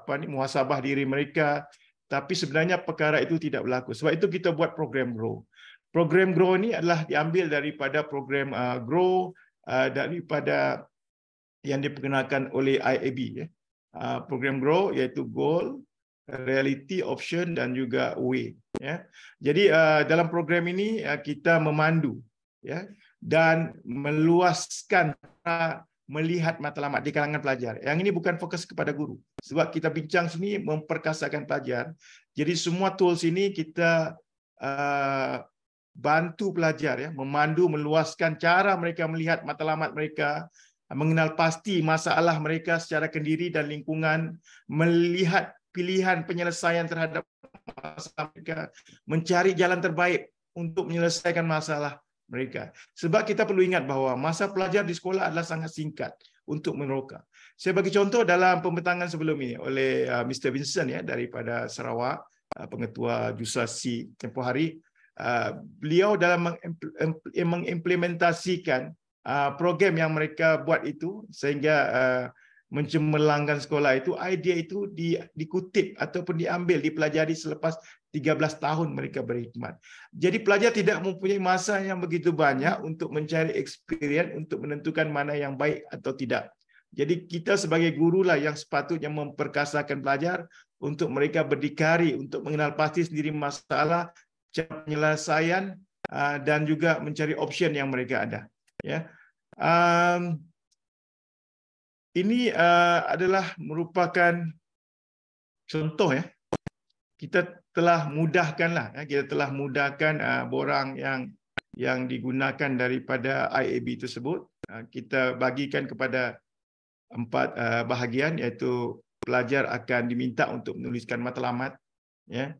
muhasabah diri mereka. Tapi sebenarnya perkara itu tidak berlaku. Sebab itu kita buat program Grow. Program Grow ini adalah diambil daripada program Grow daripada yang diperkenalkan oleh IAB, ya. Program Grow iaitu Goal, Reality, Option dan juga Way, ya. Jadi dalam program ini kita memandu, ya, dan meluaskan melihat matlamat di kalangan pelajar. Yang ini bukan fokus kepada guru. Sebab kita bincang sini memperkasakan pelajar. Jadi semua tools ini kita bantu pelajar, ya, memandu, meluaskan cara mereka melihat matlamat mereka, mengenal pasti masalah mereka secara kendiri dan lingkungan, melihat pilihan penyelesaian terhadap masalah mereka, mencari jalan terbaik untuk menyelesaikan masalah mereka. Sebab kita perlu ingat bahawa masa pelajar di sekolah adalah sangat singkat untuk meneroka. Saya bagi contoh dalam pembentangan sebelum ini oleh Mr. Vincent, ya, daripada Sarawak, pengetua JUSASI tempoh hari. Beliau dalam mengimplementasikan program yang mereka buat itu sehingga mencemerlangkan sekolah itu, idea itu dikutip ataupun diambil, dipelajari selepas 13 tahun mereka berkhidmat. Jadi pelajar tidak mempunyai masa yang begitu banyak untuk mencari experience untuk menentukan mana yang baik atau tidak. Jadi kita sebagai gurulah yang sepatutnya memperkasakan pelajar untuk mereka berdikari, untuk mengenal pasti sendiri masalah, cara penyelesaian, dan juga mencari option yang mereka ada, ya. Ini adalah merupakan contoh, ya. Kita telah mudahkanlah, ya, kita telah mudahkan borang yang digunakan daripada IAB tersebut. Kita bagikan kepada 4 bahagian, iaitu pelajar akan diminta untuk menuliskan matlamat, ya,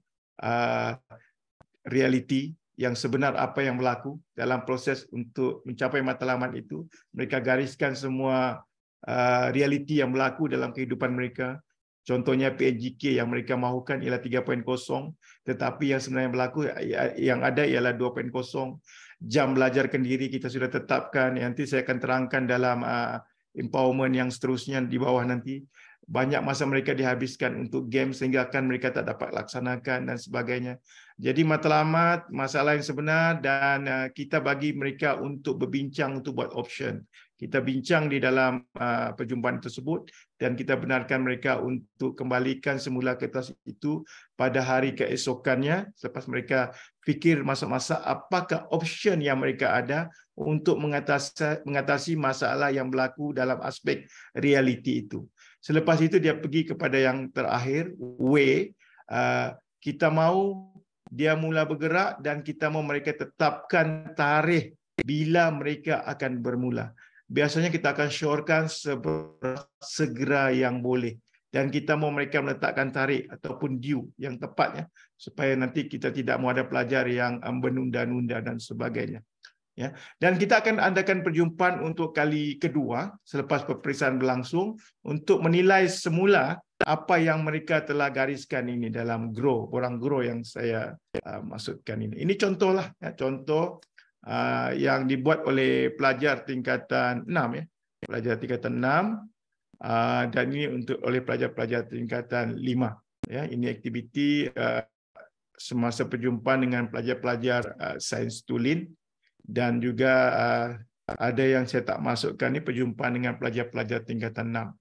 realiti yang sebenar apa yang berlaku dalam proses untuk mencapai matlamat itu. Mereka gariskan semua realiti yang berlaku dalam kehidupan mereka. Contohnya PNGK yang mereka mahukan ialah 3.0, tetapi yang sebenarnya berlaku yang ada ialah 2.0. Jam belajar kendiri kita sudah tetapkan. Nanti saya akan terangkan dalam empowerment yang seterusnya di bawah nanti. Banyak masa mereka dihabiskan untuk game sehingga akan mereka tak dapat laksanakan dan sebagainya. Jadi matlamat, masalah yang sebenar, dan kita bagi mereka untuk berbincang untuk buat option. Kita bincang di dalam perjumpaan tersebut dan kita benarkan mereka untuk kembalikan semula kertas itu pada hari keesokannya selepas mereka fikir masa-masa apakah option yang mereka ada untuk mengatasi masalah yang berlaku dalam aspek realiti itu. Selepas itu dia pergi kepada yang terakhir, way. Kita mahu dia mula bergerak dan kita mahu mereka tetapkan tarikh bila mereka akan bermula. Biasanya kita akan syorkan segera yang boleh. Dan kita mahu mereka meletakkan tarikh ataupun due yang tepatnya supaya nanti kita tidak mahu ada pelajar yang menunda-nunda dan sebagainya. Ya. Dan kita akan adakan perjumpaan untuk kali kedua selepas peperiksaan berlangsung untuk menilai semula apa yang mereka telah gariskan ini dalam borang grow yang saya maksudkan ini. Ini contohlah, ya, contoh yang dibuat oleh pelajar tingkatan 6, ya. Pelajar tingkatan 6 dan ini untuk oleh pelajar-pelajar tingkatan 5. Ya, ini aktiviti semasa perjumpaan dengan pelajar-pelajar sains tulen dan juga ada yang saya tak masukkan ni perjumpaan dengan pelajar-pelajar tingkatan 6.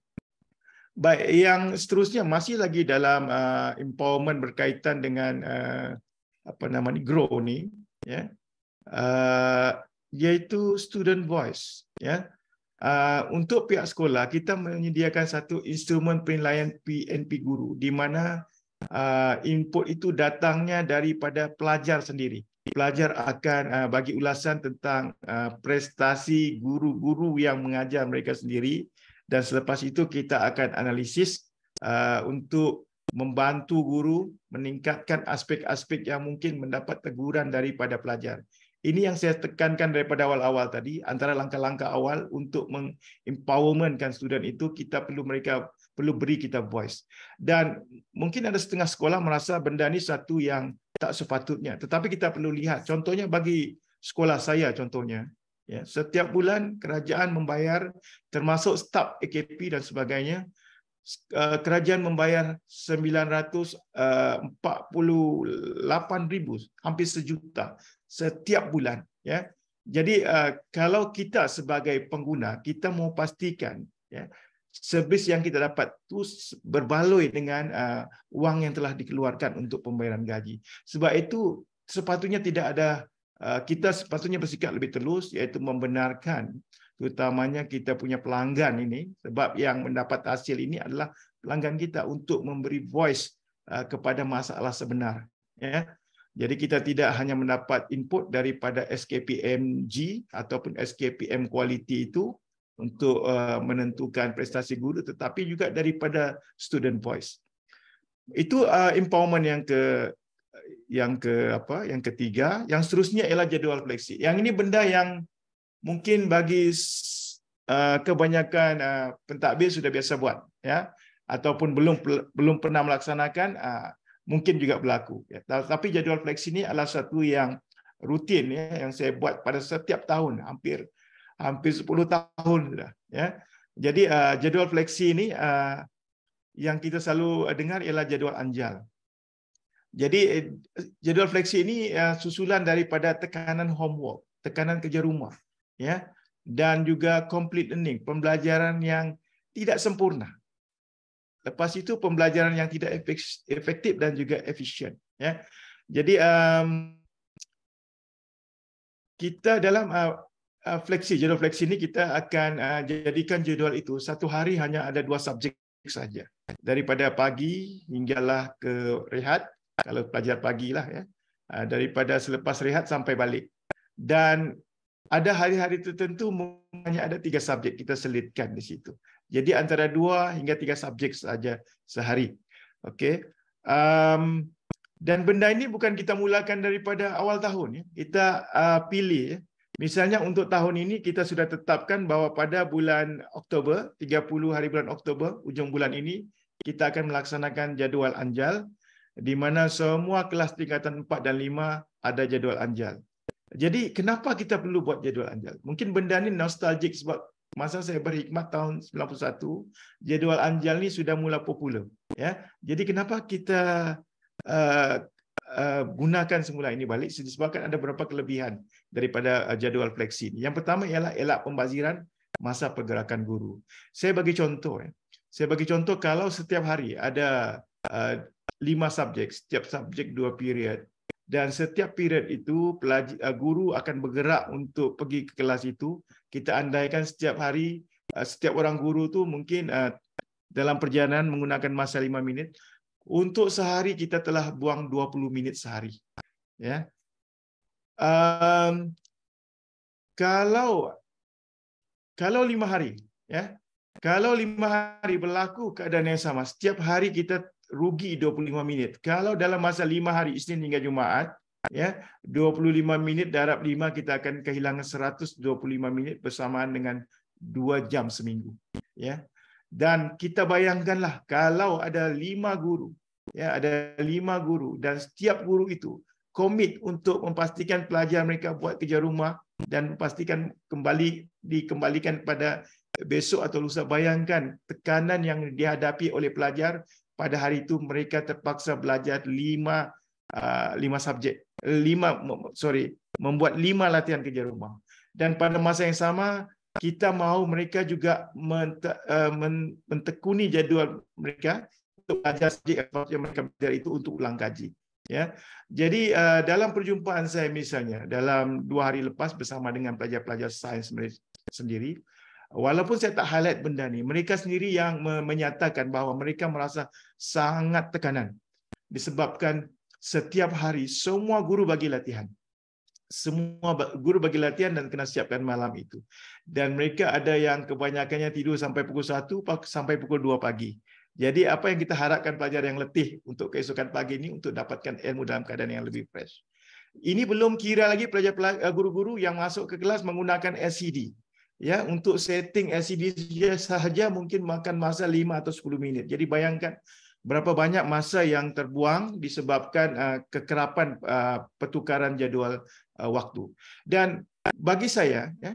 Baik, yang seterusnya masih lagi dalam empowerment berkaitan dengan grow ni, ya. Iaitu student voice, ya. Untuk pihak sekolah kita menyediakan satu instrumen penilaian PNP guru di mana input itu datangnya daripada pelajar sendiri. Pelajar akan bagi ulasan tentang prestasi guru-guru yang mengajar mereka sendiri dan selepas itu kita akan analisis untuk membantu guru meningkatkan aspek-aspek yang mungkin mendapat teguran daripada pelajar. Ini yang saya tekankan daripada awal-awal tadi, antara langkah-langkah awal untuk empowermentkan student itu, kita perlu beri kita voice. Dan mungkin ada setengah sekolah merasa benda ini satu yang tak sepatutnya. Tetapi kita perlu lihat, contohnya bagi sekolah saya contohnya, ya, setiap bulan kerajaan membayar termasuk staf AKP dan sebagainya, kerajaan membayar 948,000, hampir 1 juta setiap bulan, ya. Jadi kalau kita sebagai pengguna, kita mau pastikan, ya, servis yang kita dapat itu berbaloi dengan wang yang telah dikeluarkan untuk pembayaran gaji. Sebab itu sepatutnya tidak ada, kita sepatutnya bersikap lebih telus, iaitu membenarkan terutamanya kita punya pelanggan ini, sebab yang mendapat hasil ini adalah pelanggan kita, untuk memberi voice kepada masalah sebenar, ya. Jadi kita tidak hanya mendapat input daripada SKPMG ataupun SKPM quality itu untuk menentukan prestasi guru, tetapi juga daripada student voice. Itu empowerment yang ketiga. Yang seterusnya ialah jadual fleksi. Yang ini benda yang mungkin bagi kebanyakan pentadbir sudah biasa buat, ya, ataupun belum pernah melaksanakan, mungkin juga berlaku. Ya. Tapi jadual fleksi ini adalah satu yang rutin, ya, yang saya buat pada setiap tahun, hampir 10 tahun sudah. Ya. Jadi jadual fleksi ini yang kita selalu dengar ialah jadual anjal. Jadi jadual fleksi ini susulan daripada tekanan homework, tekanan kerja rumah, ya, dan juga complete learning, pembelajaran yang tidak sempurna. Lepas itu pembelajaran yang tidak efektif dan juga efisien, ya. Jadi kita dalam jadual fleksi ini kita akan jadikan jadual itu satu hari hanya ada 2 subjek saja, daripada pagi hinggalah ke rehat, kalau pelajar pagilah, ya, daripada selepas rehat sampai balik. Dan ada hari-hari tertentu hanya ada 3 subjek kita selitkan di situ. Jadi antara 2 hingga 3 subjek saja sehari. Okey. Dan benda ini bukan kita mulakan daripada awal tahun, ya. Kita pilih, ya. Misalnya untuk tahun ini kita sudah tetapkan bahawa pada bulan Oktober, 30 hari bulan Oktober, ujung bulan ini, kita akan melaksanakan jadual anjal di mana semua kelas tingkatan 4 dan 5 ada jadual anjal. Jadi kenapa kita perlu buat jadual anjal? Mungkin benda ini nostalgic sebab masa saya berkhidmat tahun 91, jadual anjal ni sudah mula popular, ya. Jadi kenapa kita gunakan semula ini balik? Disebabkan ada beberapa kelebihan daripada jadual fleksi. Yang pertama ialah elak pembaziran masa pergerakan guru. Saya bagi contoh, ya. Saya bagi contoh, kalau setiap hari ada 5 subjek, setiap subjek 2 period, dan setiap period itu guru akan bergerak untuk pergi ke kelas itu. Kita andaikan setiap hari setiap orang guru tu mungkin dalam perjalanan menggunakan masa 5 minit. Untuk sehari kita telah buang 20 minit sehari. Ya. Kalau 5 hari, ya. Kalau 5 hari berlaku keadaan yang sama, setiap hari kita rugi 25 minit. Kalau dalam masa 5 hari Isnin hingga Jumaat, ya, 25 minit darab 5 kita akan kehilangan 125 minit bersamaan dengan 2 jam seminggu, ya. Dan kita bayangkanlah kalau ada 5 guru, ya, ada 5 guru dan setiap guru itu komit untuk memastikan pelajar mereka buat kerja rumah dan pastikan dikembalikan pada besok atau lusa. Bayangkan tekanan yang dihadapi oleh pelajar pada hari itu. Mereka terpaksa belajar 5 subjek, membuat 5 latihan kerja rumah. Dan pada masa yang sama kita mahu mereka juga mentekuni jadual mereka untuk belajar subjek yang mereka belajar itu untuk ulang kaji. Ya, jadi dalam perjumpaan saya misalnya dalam 2 hari lepas bersama dengan pelajar-pelajar sains sendiri, walaupun saya tak highlight benda ni, mereka sendiri yang menyatakan bahawa mereka merasa sangat tekanan disebabkan setiap hari semua guru bagi latihan. Semua guru bagi latihan dan kena siapkan malam itu. Dan mereka ada yang kebanyakannya tidur sampai pukul 1 sampai pukul 2 pagi. Jadi apa yang kita harapkan pelajar yang letih untuk keesokan pagi ini untuk dapatkan ilmu dalam keadaan yang lebih fresh. Ini belum kira lagi pelajar guru-guru yang masuk ke kelas menggunakan LCD. Ya, untuk setting LCD sahaja mungkin makan masa 5 atau 10 minit. Jadi bayangkan berapa banyak masa yang terbuang disebabkan kekerapan pertukaran jadual waktu. Dan bagi saya, ya,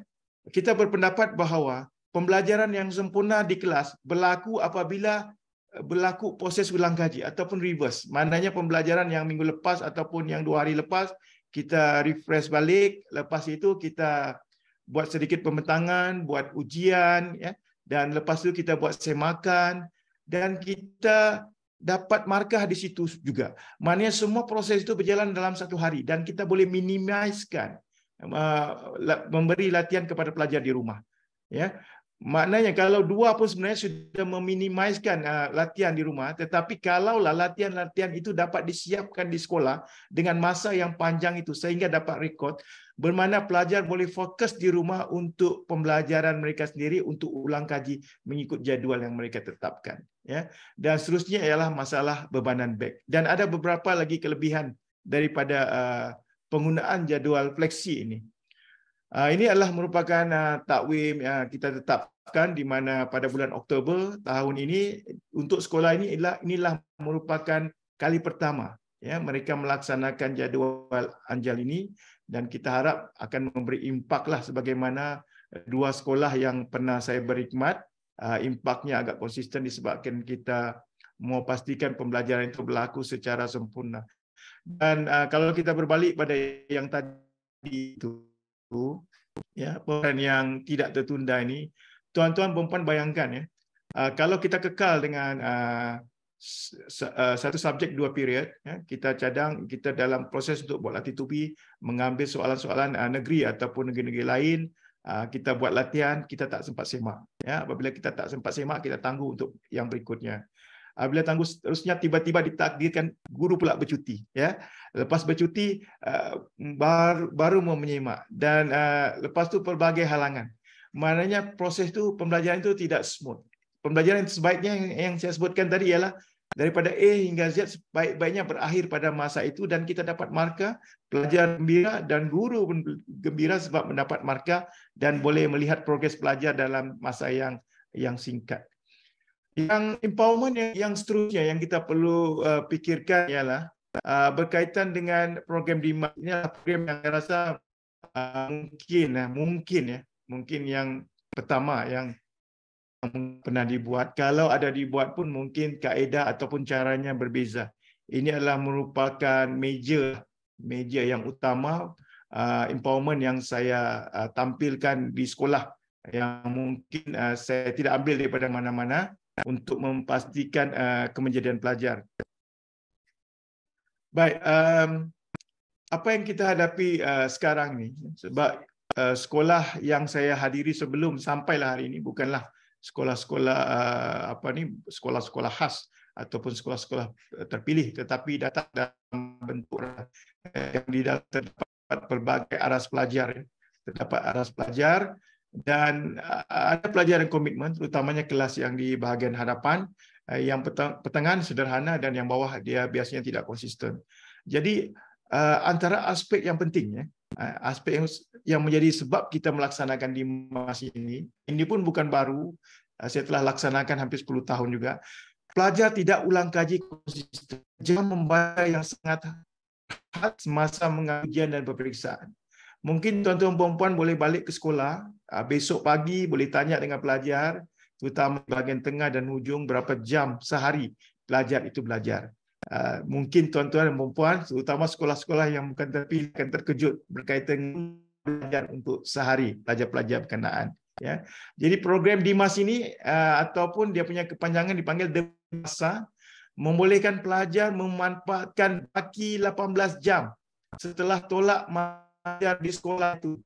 kita berpendapat bahawa pembelajaran yang sempurna di kelas berlaku apabila berlaku proses ulang kaji ataupun reverse. Maknanya pembelajaran yang minggu lepas ataupun yang 2 hari lepas kita refresh balik, lepas itu kita buat sedikit pembentangan, buat ujian, ya, dan lepas itu kita buat semakan dan kita dapat markah di situ juga. Maknanya semua proses itu berjalan dalam 1 hari dan kita boleh minimizekan memberi latihan kepada pelajar di rumah. Ya. Maknanya kalau 2 pun sebenarnya sudah meminimaliskan latihan di rumah, tetapi kalaulah latihan-latihan itu dapat disiapkan di sekolah dengan masa yang panjang itu sehingga dapat rekod, bermakna pelajar boleh fokus di rumah untuk pembelajaran mereka sendiri untuk ulang kaji mengikut jadual yang mereka tetapkan. Ya. Dan seterusnya ialah masalah bebanan beg. Dan ada beberapa lagi kelebihan daripada penggunaan jadual fleksi ini. Ini adalah merupakan takwim kita tetapkan di mana pada bulan Oktober tahun ini untuk sekolah ini inilah merupakan kali pertama, ya, mereka melaksanakan jadual anjal ini dan kita harap akan memberi impak lah sebagaimana 2 sekolah yang pernah saya berkhidmat. Impaknya agak konsisten disebabkan kita mau pastikan pembelajaran itu berlaku secara sempurna. Dan kalau kita berbalik pada yang tadi itu, ya, pembelajaran yang tidak tertunda ini, tuan-tuan dan puan bayangkan, ya, kalau kita kekal dengan satu subjek 2 period, ya, kita cadang kita dalam proses untuk buat latih tubi mengambil soalan-soalan negeri ataupun negeri-negeri lain, kita buat latihan, kita tak sempat semak, ya. Apabila kita tak sempat semak, kita tangguh untuk yang berikutnya. Bila tangguh terusnya tiba-tiba ditakdirkan guru pula bercuti, ya. Lepas bercuti baru mau menyimak dan lepas tu pelbagai halangan. Maknanya proses tu pembelajaran itu tidak smooth. Pembelajaran sebaiknya yang saya sebutkan tadi ialah daripada A hingga Z sebaik-baiknya berakhir pada masa itu dan kita dapat markah, pelajar gembira dan guru pun gembira sebab mendapat markah dan boleh melihat progres pelajar dalam masa yang singkat. Yang empowerment yang seterusnya yang kita perlu pikirkan ialah berkaitan dengan program DIMAT. Ini adalah program yang saya rasa mungkin yang pertama yang pernah dibuat. Kalau ada dibuat pun mungkin kaedah ataupun caranya berbeza. Ini adalah merupakan meja yang utama empowerment yang saya tampilkan di sekolah yang mungkin saya tidak ambil daripada mana-mana untuk memastikan kemenjadian pelajar. Baik, apa yang kita hadapi sekarang ni, sebab sekolah yang saya hadiri sebelum sampailah hari ini bukanlah sekolah-sekolah sekolah-sekolah khas ataupun sekolah-sekolah terpilih, tetapi datang dalam bentuk yang di dalam terdapat pelbagai aras pelajar, ya. Terdapat aras pelajar dan ada pelajaran komitmen, terutamanya kelas yang di bahagian hadapan, yang pertengahan sederhana dan yang bawah dia biasanya tidak konsisten. Jadi antara aspek yang penting, ya, aspek yang menjadi sebab kita melaksanakan DIMAS ini pun bukan baru. Saya telah laksanakan hampir 10 tahun juga. Pelajar tidak ulang kaji konsisten, jangan membayar yang sangat khas semasa mengambil ujian dan peperiksaan. Mungkin tuan-tuan dan puan boleh balik ke sekolah, besok pagi boleh tanya dengan pelajar, terutama bahagian tengah dan hujung, berapa jam sehari pelajar itu belajar. Mungkin tuan-tuan dan puan, terutama sekolah-sekolah yang bukan terpilih, akan terkejut berkaitan dengan belajar untuk sehari pelajar-pelajar berkenaan. Ya. Jadi program DIMAS ini ataupun dia punya kepanjangan dipanggil DIMAS, membolehkan pelajar memanfaatkan baki 18 jam setelah tolak mengajar di sekolah itu.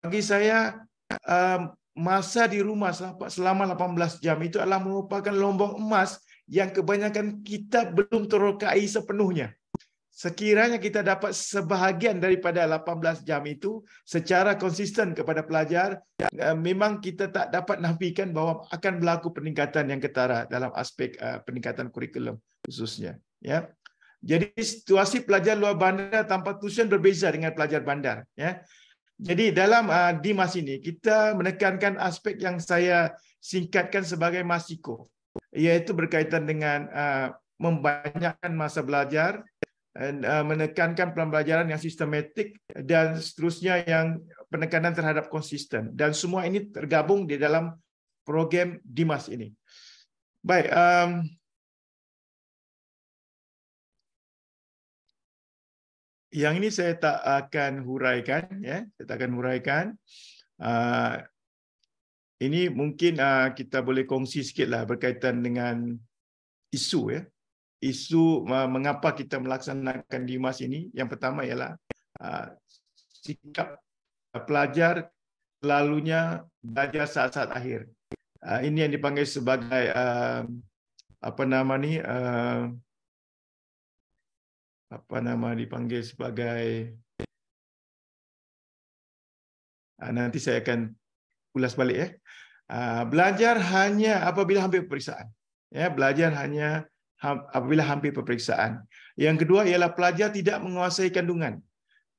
Bagi saya, masa di rumah selama 18 jam itu adalah merupakan lombong emas yang kebanyakan kita belum terokai sepenuhnya. Sekiranya kita dapat sebahagian daripada 18 jam itu secara konsisten kepada pelajar, memang kita tak dapat nafikan bahawa akan berlaku peningkatan yang ketara dalam aspek peningkatan kurikulum khususnya. Ya. Jadi situasi pelajar luar bandar tanpa tuition berbeza dengan pelajar bandar. Ya. Jadi dalam DIMAS ini kita menekankan aspek yang saya singkatkan sebagai MASIKO, iaitu berkaitan dengan membanyakkan masa belajar, menekankan pembelajaran yang sistematik dan seterusnya yang penekanan terhadap konsisten. Dan semua ini tergabung di dalam program DIMAS ini. Baik, yang ini saya tak akan huraikan, ya. Saya tak akan huraikan. Ini mungkin kita boleh kongsi sikitlah berkaitan dengan isu, ya. Isu mengapa kita melaksanakan DIMAS ini. Yang pertama ialah sikap pelajar selalunya belajar saat-saat akhir. Ini yang dipanggil sebagai dipanggil sebagai nanti saya akan ulas balik, ya. Belajar hanya apabila hampir peperiksaan. Ya, belajar hanya apabila hampir peperiksaan. Yang kedua ialah pelajar tidak menguasai kandungan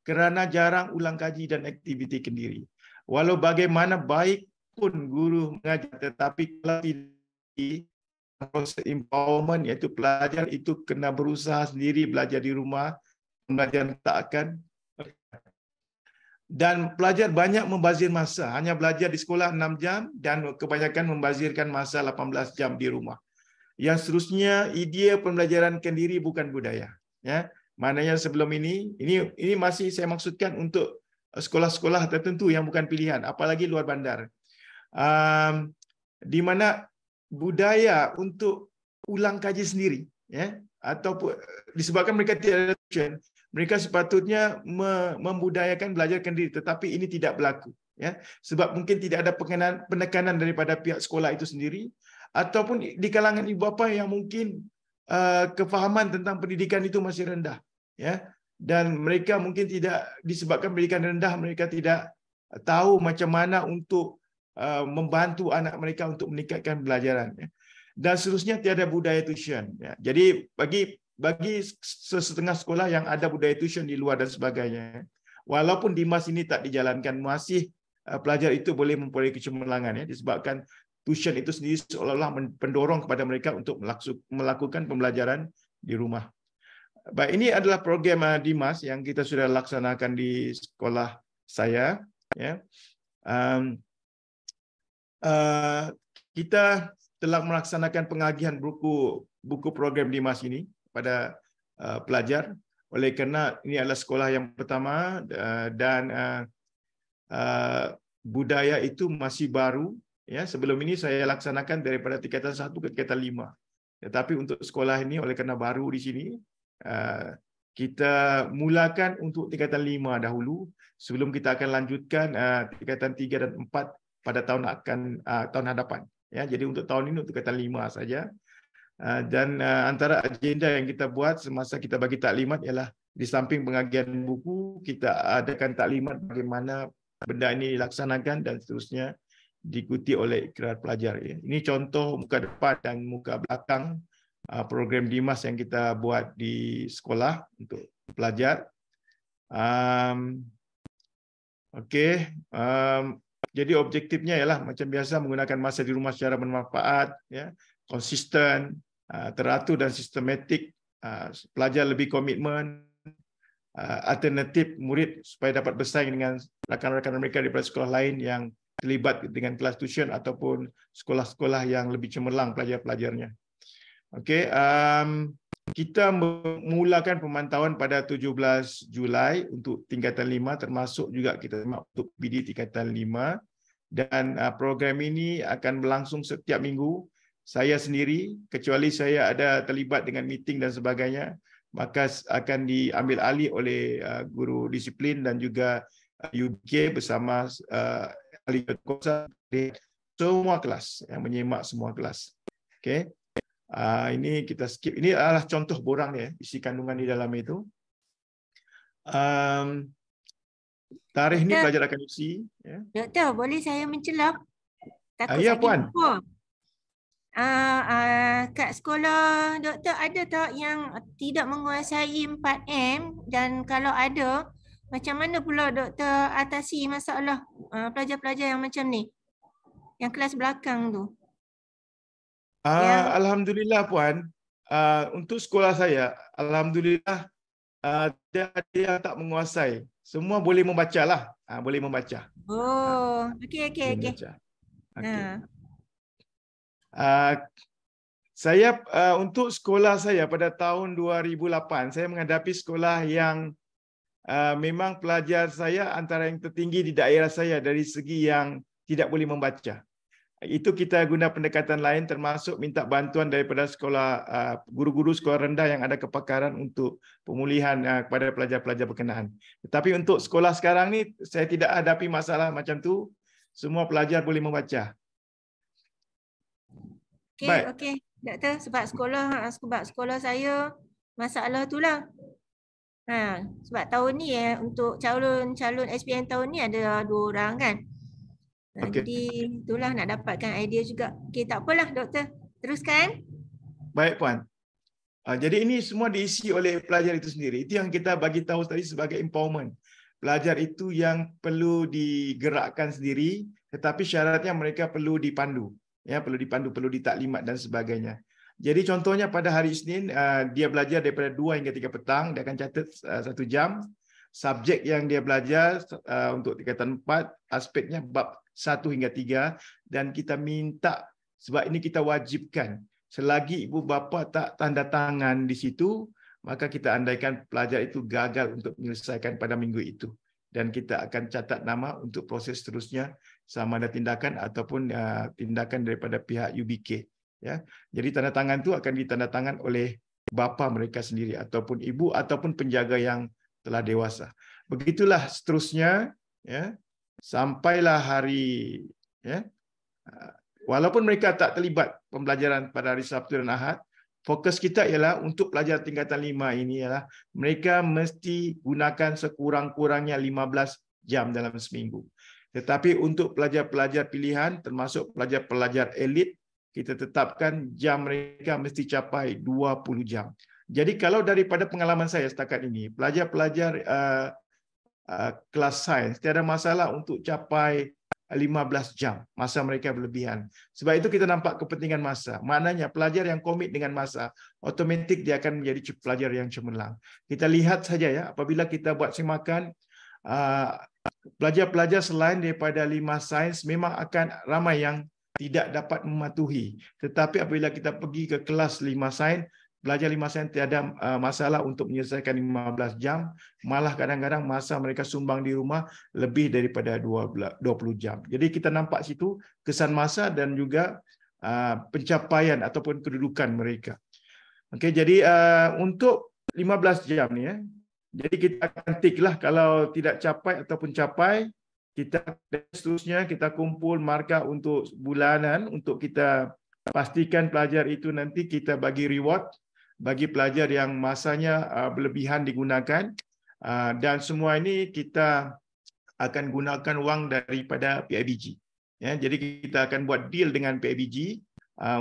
kerana jarang ulang kaji dan aktiviti kendiri. Walau bagaimana baik pun guru mengajar, tetapi kalau tidak proses empowerment, iaitu pelajar itu kena berusaha sendiri belajar di rumah, pembelajaran tak akan. Dan pelajar banyak membazir masa, hanya belajar di sekolah 6 jam dan kebanyakan membazirkan masa 18 jam di rumah. Yang seterusnya, idea pembelajaran kendiri bukan budaya. Ya, maknanya sebelum ini masih saya maksudkan untuk sekolah-sekolah tertentu yang bukan pilihan, apalagi luar bandar, di mana budaya untuk ulang kaji sendiri, ya, ataupun disebabkan mereka tidak ada tujuan, mereka sepatutnya membudayakan belajar kendiri, tetapi ini tidak berlaku. Ya, sebab mungkin tidak ada penekanan daripada pihak sekolah itu sendiri, ataupun di kalangan ibu bapa yang mungkin kefahaman tentang pendidikan itu masih rendah, ya, dan mereka mungkin tidak, disebabkan pendidikan rendah, mereka tidak tahu macam mana untuk membantu anak mereka untuk meningkatkan pelajaran, ya. Dan seterusnya tiada budaya tuition, ya. Jadi bagi setengah sekolah yang ada budaya tuition di luar dan sebagainya, walaupun DIMAS ini tak dijalankan, masih pelajar itu boleh memperoleh kecemerlangan, ya, disebabkan tuition itu sendiri seolah-olah pendorong kepada mereka untuk melakukan pembelajaran di rumah. Baik, ini adalah program DIMAS yang kita sudah laksanakan di sekolah saya. Ya. Kita telah melaksanakan pengagihan buku program DIMAS ini pada pelajar. Oleh kerana ini adalah sekolah yang pertama dan budaya itu masih baru. Ya, sebelum ini saya laksanakan daripada tingkatan 1 ke tingkatan 5. Tetapi untuk sekolah ini oleh kerana baru di sini, kita mulakan untuk tingkatan 5 dahulu sebelum kita akan lanjutkan tingkatan 3 dan 4 pada tahun hadapan. Ya, jadi untuk tahun ini untuk tingkatan 5 saja. Dan antara agenda yang kita buat semasa kita bagi taklimat ialah di samping pengagihan buku, kita adakan taklimat bagaimana benda ini dilaksanakan dan seterusnya diikuti oleh ikrar pelajar. Ini contoh muka depan dan muka belakang program DIMAS yang kita buat di sekolah untuk pelajar. Jadi objektifnya ialah macam biasa menggunakan masa di rumah secara bermanfaat, ya, konsisten, teratur dan sistematik. Pelajar lebih komitmen, alternatif murid supaya dapat bersaing dengan rakan-rakan mereka daripada sekolah lain yang terlibat dengan kelas tuition ataupun sekolah-sekolah yang lebih cemerlang pelajar-pelajarnya. Okey, kita memulakan pemantauan pada 17 Julai untuk tingkatan 5 termasuk juga kita untuk BD tingkatan 5 dan program ini akan berlangsung setiap minggu. Saya sendiri, kecuali saya ada terlibat dengan meeting dan sebagainya, maka akan diambil alih oleh guru disiplin dan juga UBK bersama ahli kuasa di semua kelas, yang menyimak semua kelas. Okey. Ini kita skip. Ini adalah contoh borang ya, isi kandungan di dalam itu. Tarikh ini pelajar akan isi. Ya. Doktor, boleh saya mencelah? Takut Ya, saya Puan. lupa. Kat sekolah doktor ada tak yang tidak menguasai 4M, dan kalau ada, macam mana pula doktor atasi masalah pelajar-pelajar yang macam ni? Yang kelas belakang tu. Alhamdulillah Puan, untuk sekolah saya, alhamdulillah tidak ada yang tak menguasai. Semua boleh membaca lah. Boleh membaca. Oh, okey. Saya untuk sekolah saya pada tahun 2008, saya menghadapi sekolah yang memang pelajar saya antara yang tertinggi di daerah saya dari segi yang tidak boleh membaca. Itu kita guna pendekatan lain termasuk minta bantuan daripada sekolah guru-guru sekolah rendah yang ada kepakaran untuk pemulihan kepada pelajar-pelajar berkenaan. Tetapi untuk sekolah sekarang ni saya tidak hadapi masalah macam tu. Semua pelajar boleh membaca. Okey, doktor, sebab sekolah saya masalah itulah. Sebab tahun ni untuk calon SPM tahun ni ada 2 orang kan. Jadi itulah nak dapatkan idea juga. Okey, tak apalah doktor. Teruskan. Baik Puan. Jadi ini semua diisi oleh pelajar itu sendiri. Itu yang kita bagi tahu tadi sebagai empowerment. Pelajar itu yang perlu digerakkan sendiri, tetapi syaratnya mereka perlu dipandu. Ya, perlu dipandu, perlu ditaklimat dan sebagainya. Jadi contohnya pada hari Isnin, dia belajar daripada 2 hingga 3 petang, dia akan catat 1 jam. Subjek yang dia belajar untuk tingkatan 4, aspeknya bab 1 hingga 3, dan kita minta, sebab ini kita wajibkan, selagi ibu bapa tak tanda tangan di situ, maka kita andaikan pelajar itu gagal untuk menyelesaikan pada minggu itu. Dan kita akan catat nama untuk proses seterusnya, sama ada tindakan ataupun tindakan daripada pihak UBK. Ya. Jadi tanda tangan itu akan ditandatangan oleh bapa mereka sendiri ataupun ibu ataupun penjaga yang telah dewasa. Begitulah seterusnya, ya, sampailah hari, ya, walaupun mereka tak terlibat pembelajaran pada hari Sabtu dan Ahad, fokus kita ialah untuk pelajar tingkatan 5 ini ialah mereka mesti gunakan sekurang-kurangnya 15 jam dalam seminggu. Tetapi untuk pelajar-pelajar pilihan termasuk pelajar-pelajar elit, kita tetapkan jam mereka mesti capai 20 jam. Jadi kalau daripada pengalaman saya setakat ini, pelajar-pelajar kelas sains tiada masalah untuk capai 15 jam masa mereka berlebihan. Sebab itu kita nampak kepentingan masa. Maknanya pelajar yang komit dengan masa, otomatik dia akan menjadi pelajar yang cemerlang. Kita lihat saja ya, apabila kita buat semakan, pelajar-pelajar selain daripada 5 sains memang akan ramai yang tidak dapat mematuhi. Tetapi apabila kita pergi ke kelas 5 sains, belajar 5 sains tiada masalah untuk menyelesaikan 15 jam, malah kadang-kadang masa mereka sumbang di rumah lebih daripada 20 jam. Jadi kita nampak situ kesan masa dan juga pencapaian ataupun kedudukan mereka. Okey, jadi untuk 15 jam ni, jadi kita akan tik lah kalau tidak capai ataupun capai, kita seterusnya kita kumpul markah untuk bulanan untuk kita pastikan pelajar itu nanti kita bagi reward bagi pelajar yang masanya berlebihan digunakan, dan semua ini kita akan gunakan wang daripada PIBG. Ya, jadi kita akan buat deal dengan PIBG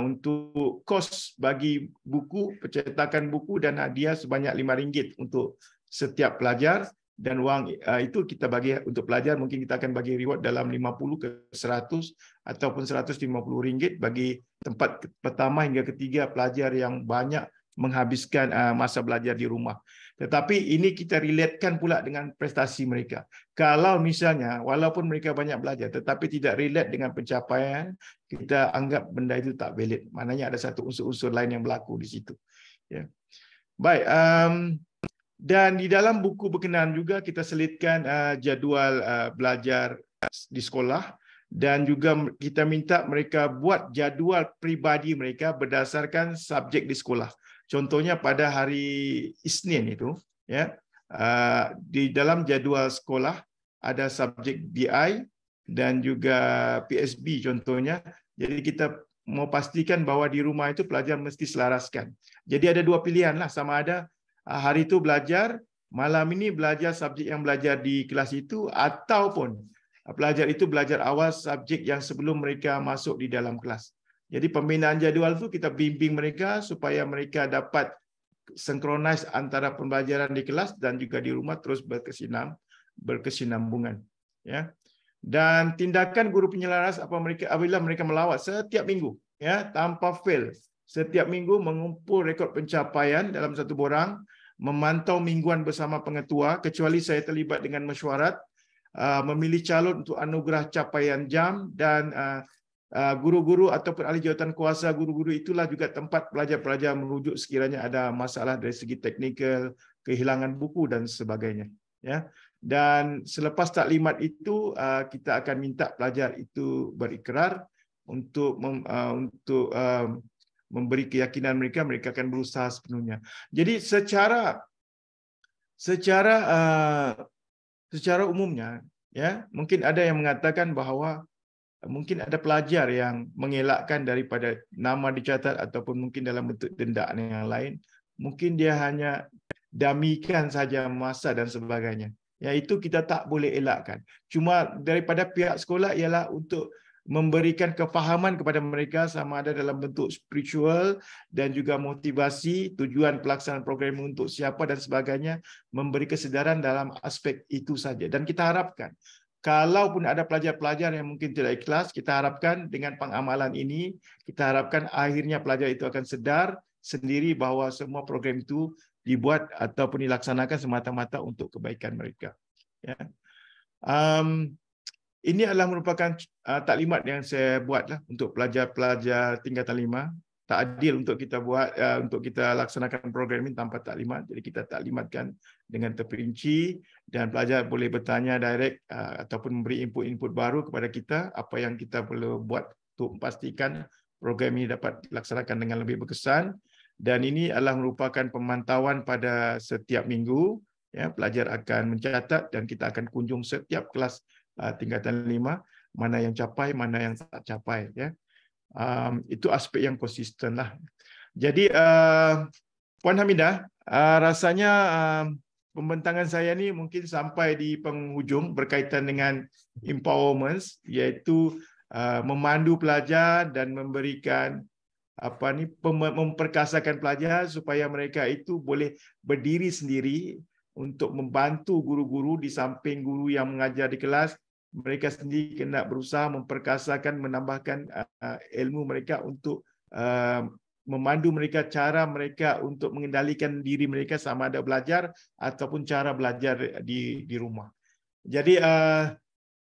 untuk kos bagi buku, percetakan buku dan hadiah sebanyak RM5 untuk setiap pelajar, dan wang itu kita bagi untuk pelajar, mungkin kita akan bagi reward dalam 50 ke 100 ataupun RM150 bagi tempat pertama hingga ketiga pelajar yang banyak menghabiskan masa belajar di rumah. Tetapi ini kita relatekan pula dengan prestasi mereka. Kalau misalnya walaupun mereka banyak belajar tetapi tidak relate dengan pencapaian, kita anggap benda itu tak valid. Maknanya ada satu unsur-unsur lain yang berlaku di situ. Ya. Baik, dan di dalam buku berkenaan juga kita selitkan jadual belajar di sekolah, dan juga kita minta mereka buat jadual peribadi mereka berdasarkan subjek di sekolah. Contohnya pada hari Isnin itu, ya, di dalam jadual sekolah ada subjek BI dan juga PSB contohnya. Jadi kita mau pastikan bahwa di rumah itu pelajar mesti selaraskan. Jadi ada dua pilihan lah, sama ada hari itu belajar, malam ini belajar subjek yang belajar di kelas itu, ataupun pelajar itu belajar awal subjek yang sebelum mereka masuk di dalam kelas. Jadi pembinaan jadual itu kita bimbing mereka supaya mereka dapat sinkronis antara pembelajaran di kelas dan juga di rumah terus berkesinambungan. Ya. Dan tindakan guru penyelaras apabila mereka melawat setiap minggu, ya, tanpa fail, setiap minggu mengumpul rekod pencapaian dalam satu borang, memantau mingguan bersama pengetua, kecuali saya terlibat dengan mesyuarat, memilih calon untuk anugerah capaian jam, dan guru-guru ataupun ahli jawatan kuasa guru-guru itulah juga tempat pelajar-pelajar merujuk sekiranya ada masalah dari segi teknikal, kehilangan buku dan sebagainya. Ya. Dan selepas taklimat itu kita akan minta pelajar itu berikrar untuk memberi keyakinan mereka akan berusaha sepenuhnya. Jadi secara umumnya, ya, mungkin ada yang mengatakan bahawa mungkin ada pelajar yang mengelakkan daripada nama dicatat ataupun mungkin dalam bentuk denda yang lain. Mungkin dia hanya damikan saja masa dan sebagainya. Ya, itu kita tak boleh elakkan. Cuma daripada pihak sekolah ialah untuk memberikan kefahaman kepada mereka sama ada dalam bentuk spiritual dan juga motivasi, tujuan pelaksanaan program untuk siapa dan sebagainya, memberi kesedaran dalam aspek itu saja. Dan kita harapkan kalaupun ada pelajar-pelajar yang mungkin tidak ikhlas, kita harapkan dengan pengamalan ini, kita harapkan akhirnya pelajar itu akan sedar sendiri bahawa semua program itu dibuat ataupun dilaksanakan semata-mata untuk kebaikan mereka. Ya. Ini adalah merupakan taklimat yang saya buatlah untuk pelajar-pelajar tingkatan 5. Tak adil untuk kita buat untuk kita laksanakan program ini tanpa taklimat. Jadi kita taklimatkan dengan terperinci dan pelajar boleh bertanya direct ataupun memberi input-input baru kepada kita apa yang kita perlu buat untuk memastikan program ini dapat dilaksanakan dengan lebih berkesan. Dan ini adalah merupakan pemantauan pada setiap minggu. Ya, pelajar akan mencatat dan kita akan kunjung setiap kelas tingkatan 5, mana yang capai, mana yang tak capai. Ya. Itu aspek yang konsisten lah. Jadi Puan Hamidah, rasanya pembentangan saya ni mungkin sampai di penghujung berkaitan dengan empowerment, iaitu memandu pelajar dan memberikan memperkasakan pelajar supaya mereka itu boleh berdiri sendiri untuk membantu guru-guru di samping guru yang mengajar di kelas. Mereka sendiri kena berusaha memperkasakan, menambahkan ilmu mereka untuk memandu mereka, cara mereka untuk mengendalikan diri mereka sama ada belajar ataupun cara belajar di rumah. Jadi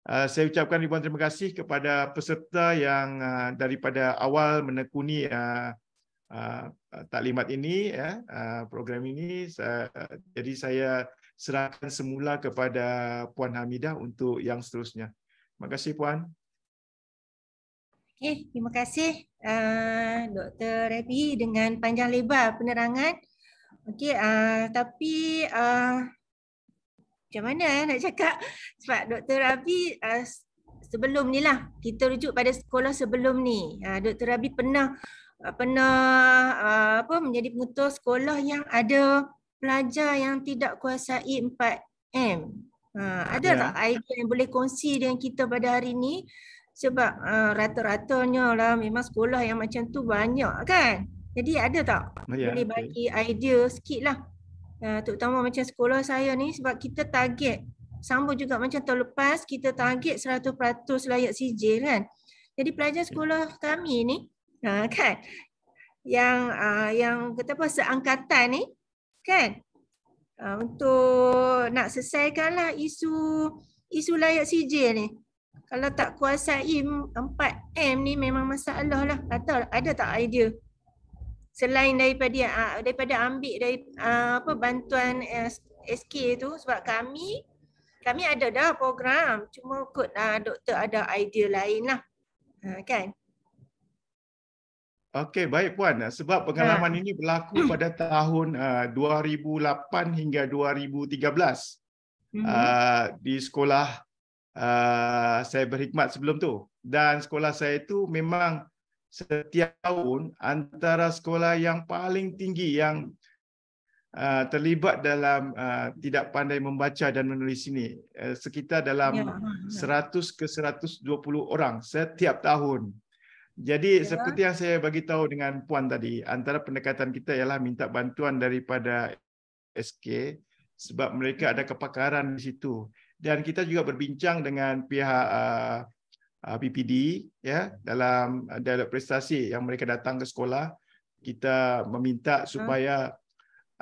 saya ucapkan ribuan terima kasih kepada peserta yang daripada awal menekuni taklimat ini, ya, program ini. Jadi saya serahkan semula kepada Puan Hamidah untuk yang seterusnya. Terima kasih Puan. Okey, terima kasih Dr. Rabi dengan panjang lebar penerangan. Okey, tapi macam mana nak cakap, sebab Dr. Rabi sebelum ni lah. Kita rujuk pada sekolah sebelum ni. Dr. Rabi pernah menjadi pengetua sekolah yang ada pelajar yang tidak kuasai 4M. Ada tak idea yang boleh kongsi dengan kita pada hari ni? Sebab rata-ratanya lah memang sekolah yang macam tu banyak kan. Jadi ada tak boleh bagi idea sikit lah. Terutama macam sekolah saya ni, sebab kita target sama juga macam tahun lepas, kita target 100% layak sijil kan. Jadi pelajar sekolah kami ni kan yang kata apa seangkatan ni kan, untuk nak selesaikanlah isu layak sijil ni. Kalau tak kuasai 4M ni memang masalah lah. Ada tak idea? Selain daripada ambil dari bantuan SK tu, sebab kami ada dah program, cuma kot doktor ada idea lain lah. Kan? Okey, baik Puan. Sebab pengalaman ini berlaku pada tahun 2008 hingga 2013 di sekolah saya berkhidmat sebelum tu. Dan sekolah saya itu memang setiap tahun antara sekolah yang paling tinggi yang terlibat dalam tidak pandai membaca dan menulis ini. Sekitar dalam 100 ke 120 orang setiap tahun. Jadi seperti yang saya bagi tahu dengan Puan tadi, antara pendekatan kita ialah minta bantuan daripada SK sebab mereka ada kepakaran di situ. Dan kita juga berbincang dengan pihak PPD ya, dalam dialog prestasi yang mereka datang ke sekolah. Kita meminta supaya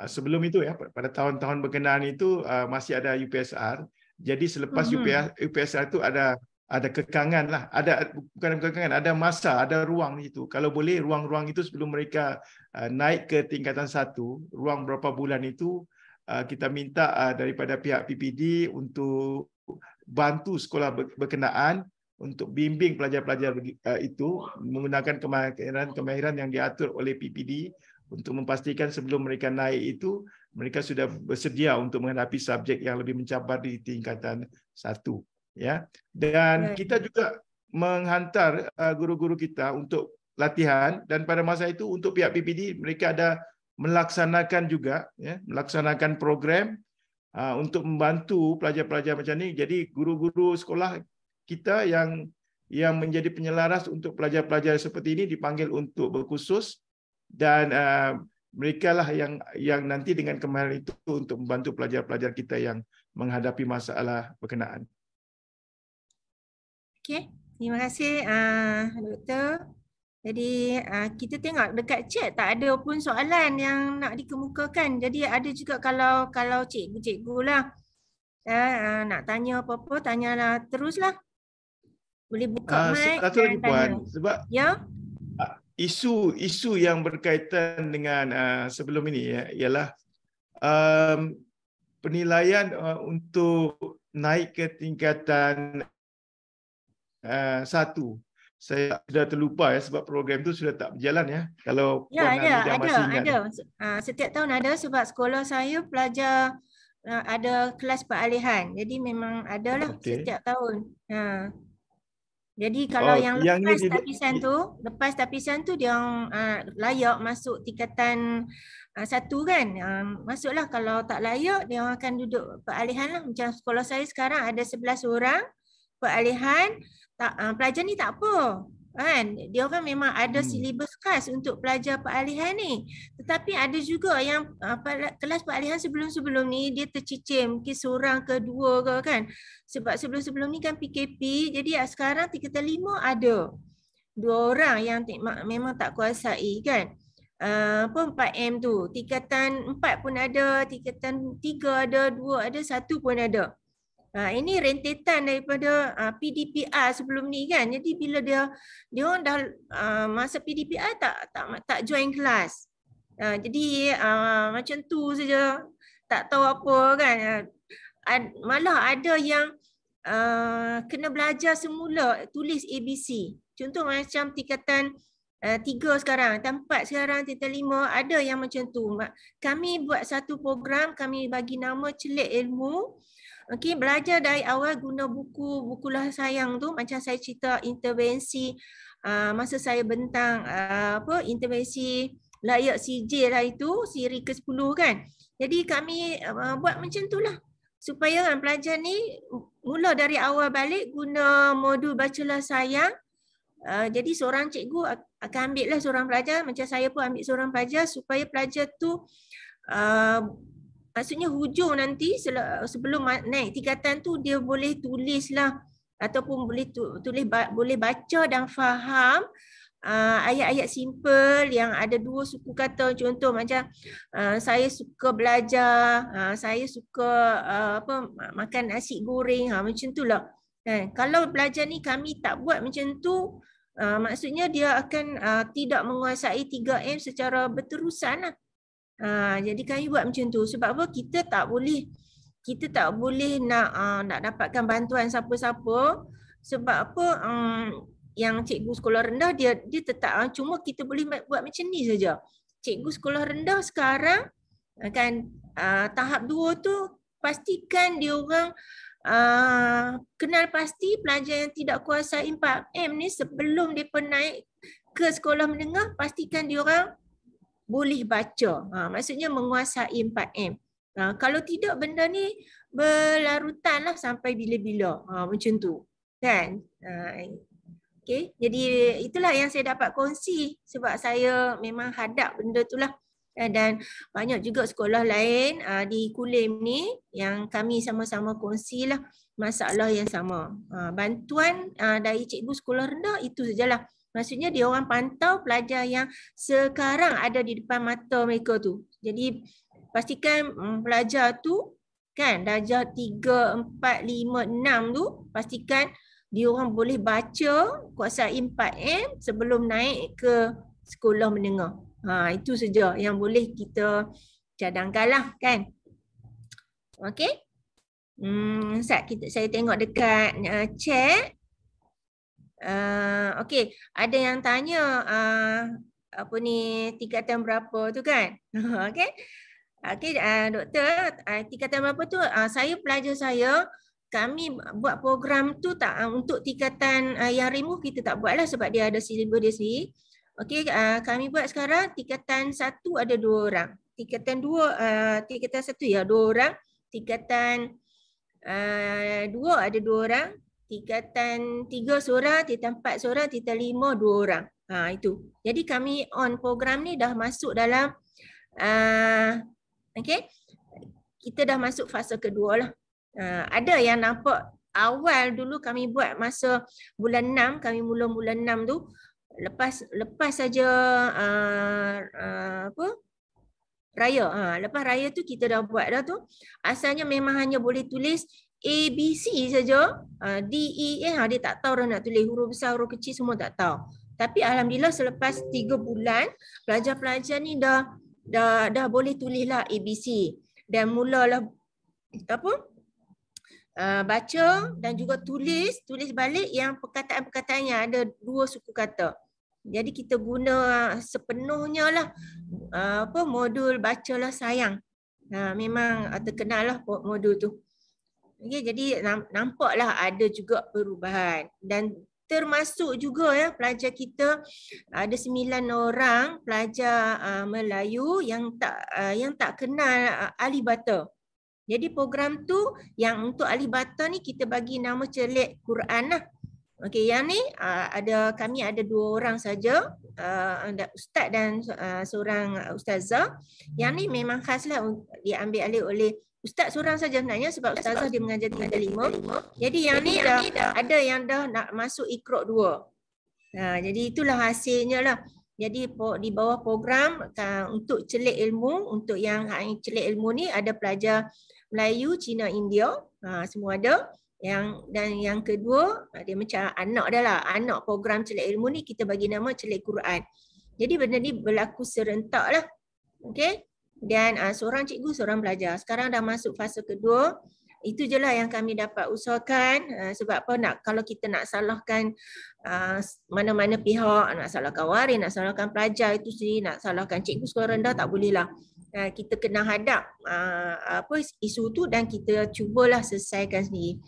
sebelum itu ya, pada tahun-tahun berkenaan itu masih ada UPSR. Jadi selepas UPSR itu ada kekangan lah, bukan kekangan, ada masa, ada ruang itu. Kalau boleh ruang-ruang itu sebelum mereka naik ke tingkatan 1, ruang berapa bulan itu kita minta daripada pihak PPD untuk bantu sekolah berkenaan untuk bimbing pelajar-pelajar itu menggunakan kemahiran yang diatur oleh PPD untuk memastikan sebelum mereka naik itu mereka sudah bersedia untuk menghadapi subjek yang lebih mencabar di tingkatan 1. Ya, dan kita juga menghantar guru-guru kita untuk latihan, dan pada masa itu untuk pihak PPD mereka ada melaksanakan juga ya, melaksanakan program untuk membantu pelajar-pelajar macam ni. Jadi guru-guru sekolah kita yang menjadi penyelaras untuk pelajar-pelajar seperti ini dipanggil untuk berkursus, dan mereka lah yang nanti dengan kemahiran itu untuk membantu pelajar-pelajar kita yang menghadapi masalah berkenaan. Okey, terima kasih Doktor. Jadi kita tengok dekat chat tak ada pun soalan yang nak dikemukakan. Jadi ada juga kalau cikgu-cikgu lah nak tanya apa-apa, tanyalah teruslah. Boleh buka mic dan tanya. Sebab isu yang berkaitan dengan sebelum ini ya, ialah penilaian untuk naik ke tingkatan 1. Saya sudah terlupa ya sebab program itu sudah tak berjalan ya. Kalau Puan Hamidah masih ingat. Ada. Setiap tahun ada sebab sekolah saya pelajar ada kelas peralihan. Jadi memang ada lah setiap tahun. Jadi kalau yang lepas tapisan tu dia layak masuk tingkatan 1 kan. Masuklah, kalau tak layak dia akan duduk peralihan lah. Macam sekolah saya sekarang ada 11 orang peralihan. Pelajar ni tak apa kan, dia orang memang ada silibus khas untuk pelajar peralihan ni, tetapi ada juga yang kelas peralihan sebelum-sebelum ni dia tercicim, mungkin seorang ke 2 ke kan, sebab sebelum-sebelum ni kan PKP. Jadi sekarang tingkatan 5 ada 2 orang yang memang tak kuasai kan. 4M tu, tingkatan 4 pun ada, tingkatan 3 ada, 2 ada, 1 pun ada. Ini rentetan daripada PDPR sebelum ni kan. Jadi bila dia orang dah masa PDPR tak join kelas. Jadi macam tu saja, tak tahu apa kan. Malah ada yang kena belajar semula tulis ABC. Contoh macam tingkatan 3 sekarang, tingkatan 4 sekarang, tingkatan 5, ada yang macam tu. Kami buat satu program, kami bagi nama Celik Ilmu. Okey, belajar dari awal guna bukulah sayang tu, macam saya cerita intervensi masa saya bentang intervensi layak CJ lah itu, siri ke-10 kan. Jadi kami buat macam tu lah. Supaya kan pelajar ni mula dari awal balik guna modul bacalah sayang. Jadi seorang cikgu akan ambil lah seorang pelajar, macam saya pun ambil seorang pelajar supaya pelajar tu maksudnya hujung nanti sebelum naik tingkatan tu dia boleh tulis lah ataupun boleh baca dan faham ayat-ayat simple yang ada 2 suku kata. Contoh macam saya suka belajar, saya suka makan nasi goreng, macam tu lah. Kalau belajar ni kami tak buat macam tu, maksudnya dia akan tidak menguasai 3M secara berterusan lah. Jadi kami buat macam tu. Sebab apa? Kita tak boleh nak dapatkan bantuan siapa-siapa. Sebab apa? Yang cikgu sekolah rendah dia tetap cuma kita boleh buat macam ni saja. Cikgu sekolah rendah sekarang kan tahap 2 tu pastikan dia orang kenal pasti pelajar yang tidak kuasai 4M ni sebelum dia naik ke sekolah menengah, pastikan dia orang boleh baca. Maksudnya menguasai 4M. Kalau tidak benda ni berlarutan lah sampai bila-bila. Macam tu. Kan? Okay. Jadi itulah yang saya dapat kongsi sebab saya memang hadap benda tu lah. Dan banyak juga sekolah lain di Kulim ni yang kami sama-sama kongsi lah masalah yang sama. Bantuan dari cikgu sekolah rendah itu sajalah. Maksudnya dia orang pantau pelajar yang sekarang ada di depan mata mereka tu. Jadi pastikan pelajar tu kan darjah 3, 4, 5, 6 tu pastikan dia orang boleh baca kuasai 4M sebelum naik ke sekolah menengah. Itu saja yang boleh kita cadangkanlah kan. Okey. Saya tengok dekat chat. Okey, ada yang tanya apa ni tingkatan berapa tu kan? Okey. Okey, doktor, tingkatan berapa tu? Saya pelajar saya kami buat program tu tak untuk tingkatan yang remove kita tak buatlah sebab dia ada silibus dia sendiri. Okey, kami buat sekarang tingkatan 1 ada 2 orang. Tingkatan 2 tingkatan 1 ya 2 orang. Tingkatan 2 ada 2 orang. Tingkatan 3 seorang, tingkatan 4 seorang, tingkatan 5 2 orang. Itu. Jadi kami on program ni dah masuk dalam okey. Kita dah masuk fasa kedua lah. Ada yang nampak awal dulu kami buat masa bulan 6, kami mula bulan 6 tu lepas saja raya. Lepas raya tu kita dah buat dah tu. Asalnya memang hanya boleh tulis ABC saja, D, E, F, dia tak tahu dah nak tulis huruf besar, huruf kecil semua tak tahu. Tapi alhamdulillah selepas 3 bulan pelajar-pelajar ni dah boleh tulislah ABC dan mulalah baca dan juga tulis balik yang perkataan-perkataan yang ada 2 suku kata. Jadi kita guna sepenuhnya lah modul bacalah sayang. Memang terkenal lah modul tu. Okay, jadi nampaklah ada juga perubahan dan termasuk juga ya pelajar kita ada 9 orang pelajar Melayu yang tak kenal alibata. Jadi program tu yang untuk alibata ni kita bagi nama celik Quran lah. Okey, yang ni kami ada 2 orang saja, ustaz dan seorang ustazah. Yang ni memang khaslah diambil alih oleh ustaz seorang saja sebenarnya sebab ustazah dia mengajar tingkatan 5. Jadi yang ni dah ada yang dah nak masuk Iqra 2. Jadi itulah hasilnya lah. Jadi di bawah program untuk celik ilmu, untuk yang celik ilmu ni ada pelajar Melayu, Cina, India, semua ada. Yang kedua dia macam anak dah lah. Anak program celik ilmu ni kita bagi nama celik Quran. Jadi benda ni berlaku serentak lah. Okey. Dan seorang cikgu, seorang pelajar. Sekarang dah masuk fasa kedua. Itu je lah yang kami dapat usahakan. Sebab apa kalau kita nak salahkan mana-mana pihak, nak salahkan waris, nak salahkan pelajar itu sendiri, nak salahkan cikgu sekolah rendah tak boleh lah. kita kena hadap isu tu dan kita cubalah selesaikan sendiri.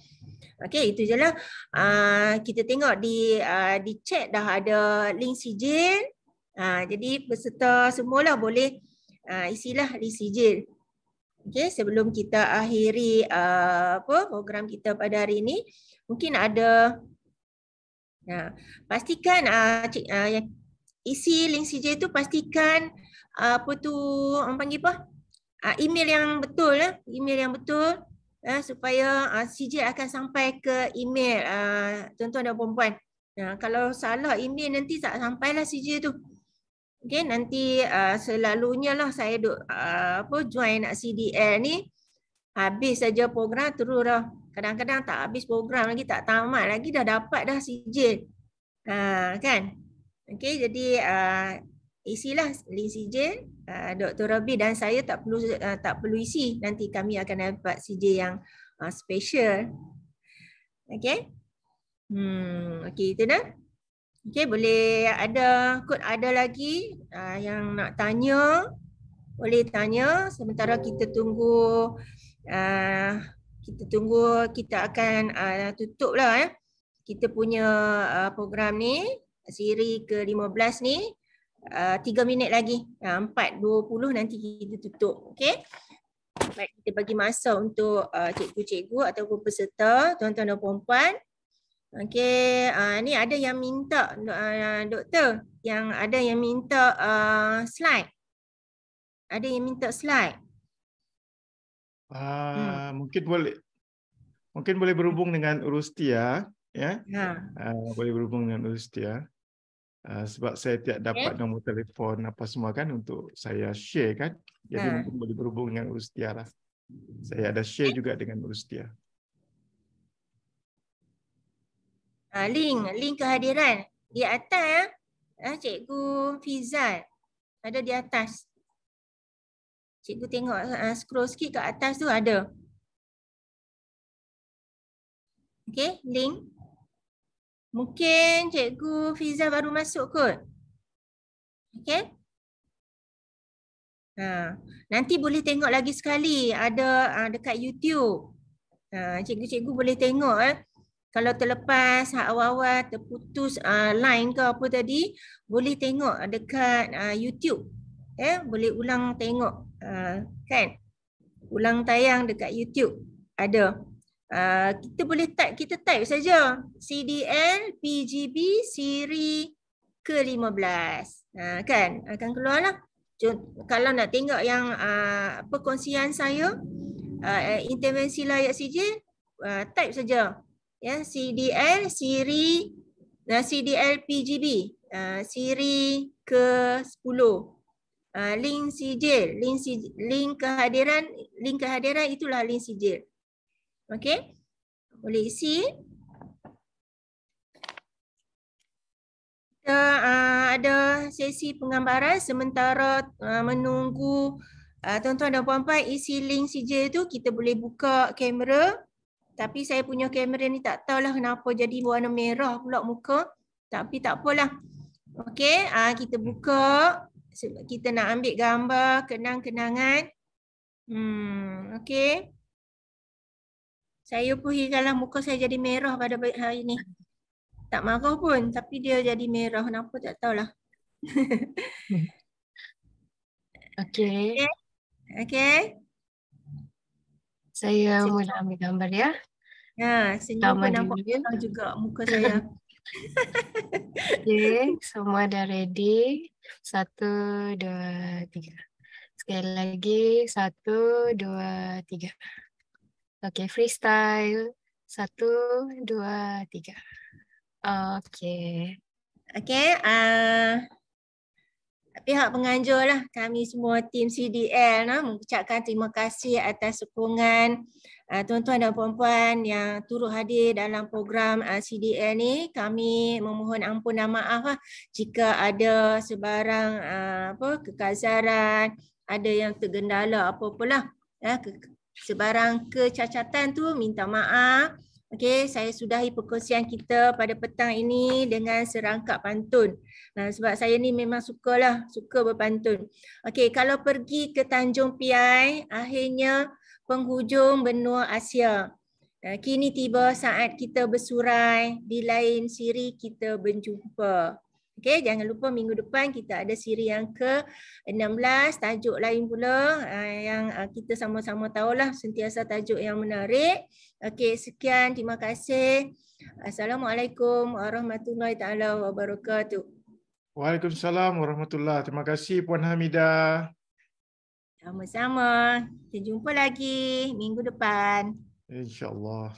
Okey, itu je lah. Kita tengok di chat dah ada link sijil. Jadi peserta semualah boleh isilah link sijil. Okey, sebelum kita akhiri program kita pada hari ini, mungkin ada pastikan isi link sijil tu, pastikan orang panggil email yang betul, email yang betul, supaya sijil akan sampai ke email tuan-tuan dan puan-puan. Kalau salah email nanti tak sampailah sijil tu. Okay, nanti selalunya lah saya join CDL ni, habis saja program terus dah. Kadang-kadang tak habis program lagi, tak tamat lagi dah dapat dah sijil. Kan? Okay, jadi isilah link sijil. Dr. Rabi dan saya tak perlu isi. Nanti kami akan dapat sijil yang special. Okay? Okay, itu dah. Okay, boleh ada lagi yang nak tanya. Boleh tanya. Sementara kita tunggu, kita akan tutup lah kita punya program ni, siri ke-15 ni. 3 minit lagi, 4:20 nanti kita tutup. Okey. Baik, kita bagi masa untuk cikgu-cikgu ataupun peserta, tuan-tuan dan puan-puan. Okey, ni ada yang minta doktor, ada yang minta slide. Ada yang minta slide. Mungkin boleh berhubung dengan Urustia, ya. Boleh berhubung dengan Urustia. Sebab saya tidak dapat nombor telefon apa semua kan untuk saya share kan. Jadi mungkin boleh berhubung dengan Urustia lah. Saya ada share juga dengan Urustia. Link kehadiran di atas Cikgu Fizal. Ada di atas. Cikgu tengok scroll sikit ke atas tu ada. Okey, link. Mungkin Cikgu Fizal baru masuk kot. Okey. Nanti boleh tengok lagi sekali. Ada dekat YouTube. Cikgu-cikgu boleh tengok. Kalau terlepas awal-awal terputus line ke apa tadi, boleh tengok dekat YouTube. Boleh ulang tengok. Kan? Ulang tayang dekat YouTube. Ada. Kita boleh type saja CDL PGB siri ke-15. Kan akan keluarlah. Kalau nak tengok yang perkongsian saya, intervensi layak sijil, type saja CDL siri CDL PGB siri ke-10. Link sijil, link kehadiran itulah link sijil. Okey, boleh isi. Kita ada sesi penggambaran sementara menunggu tuan-tuan dan puan-puan isi link sijil tu. Kita boleh buka kamera. Tapi saya punya kamera ni tak tahulah kenapa jadi warna merah pula muka. Tapi tak apalah. Okey, kita buka. Kita nak ambil gambar kenang-kenangan. Okey. Saya puhikanlah muka saya jadi merah pada hari ni. Tak marah pun, tapi dia jadi merah. Kenapa tak tahulah. Okey. Okey. Saya mula ambil gambar ya. Senyum pun nampak merah juga muka saya. Okey, semua dah ready. 1, 2, 3. Sekali lagi. 1, 2, 3. Okey, freestyle. 1, 2, 3. Okey. Okey, pihak penganjur lah, kami semua tim CDL mengucapkan terima kasih atas sokongan tuan-tuan dan puan-puan yang turut hadir dalam program CDL ni. Kami memohon ampun dan maaf jika ada sebarang kekazaran, ada yang tergendala apa-apalah. Sebarang kecacatan tu minta maaf. Okey, saya sudahi perkongsian kita pada petang ini dengan serangkap pantun. Sebab saya ni memang suka berpantun. Okey, kalau pergi ke Tanjung Piai, akhirnya penghujung benua Asia. Kini tiba saat kita bersurai, di lain siri kita berjumpa. Okey, jangan lupa minggu depan kita ada siri yang ke-16, tajuk lain pula yang kita sama-sama tahulah, sentiasa tajuk yang menarik. Okey, sekian, terima kasih. Assalamualaikum warahmatullahi taala wabarakatuh. Waalaikumsalam warahmatullahi. Terima kasih Puan Hamidah. Sama-sama. Kita jumpa lagi minggu depan. InsyaAllah.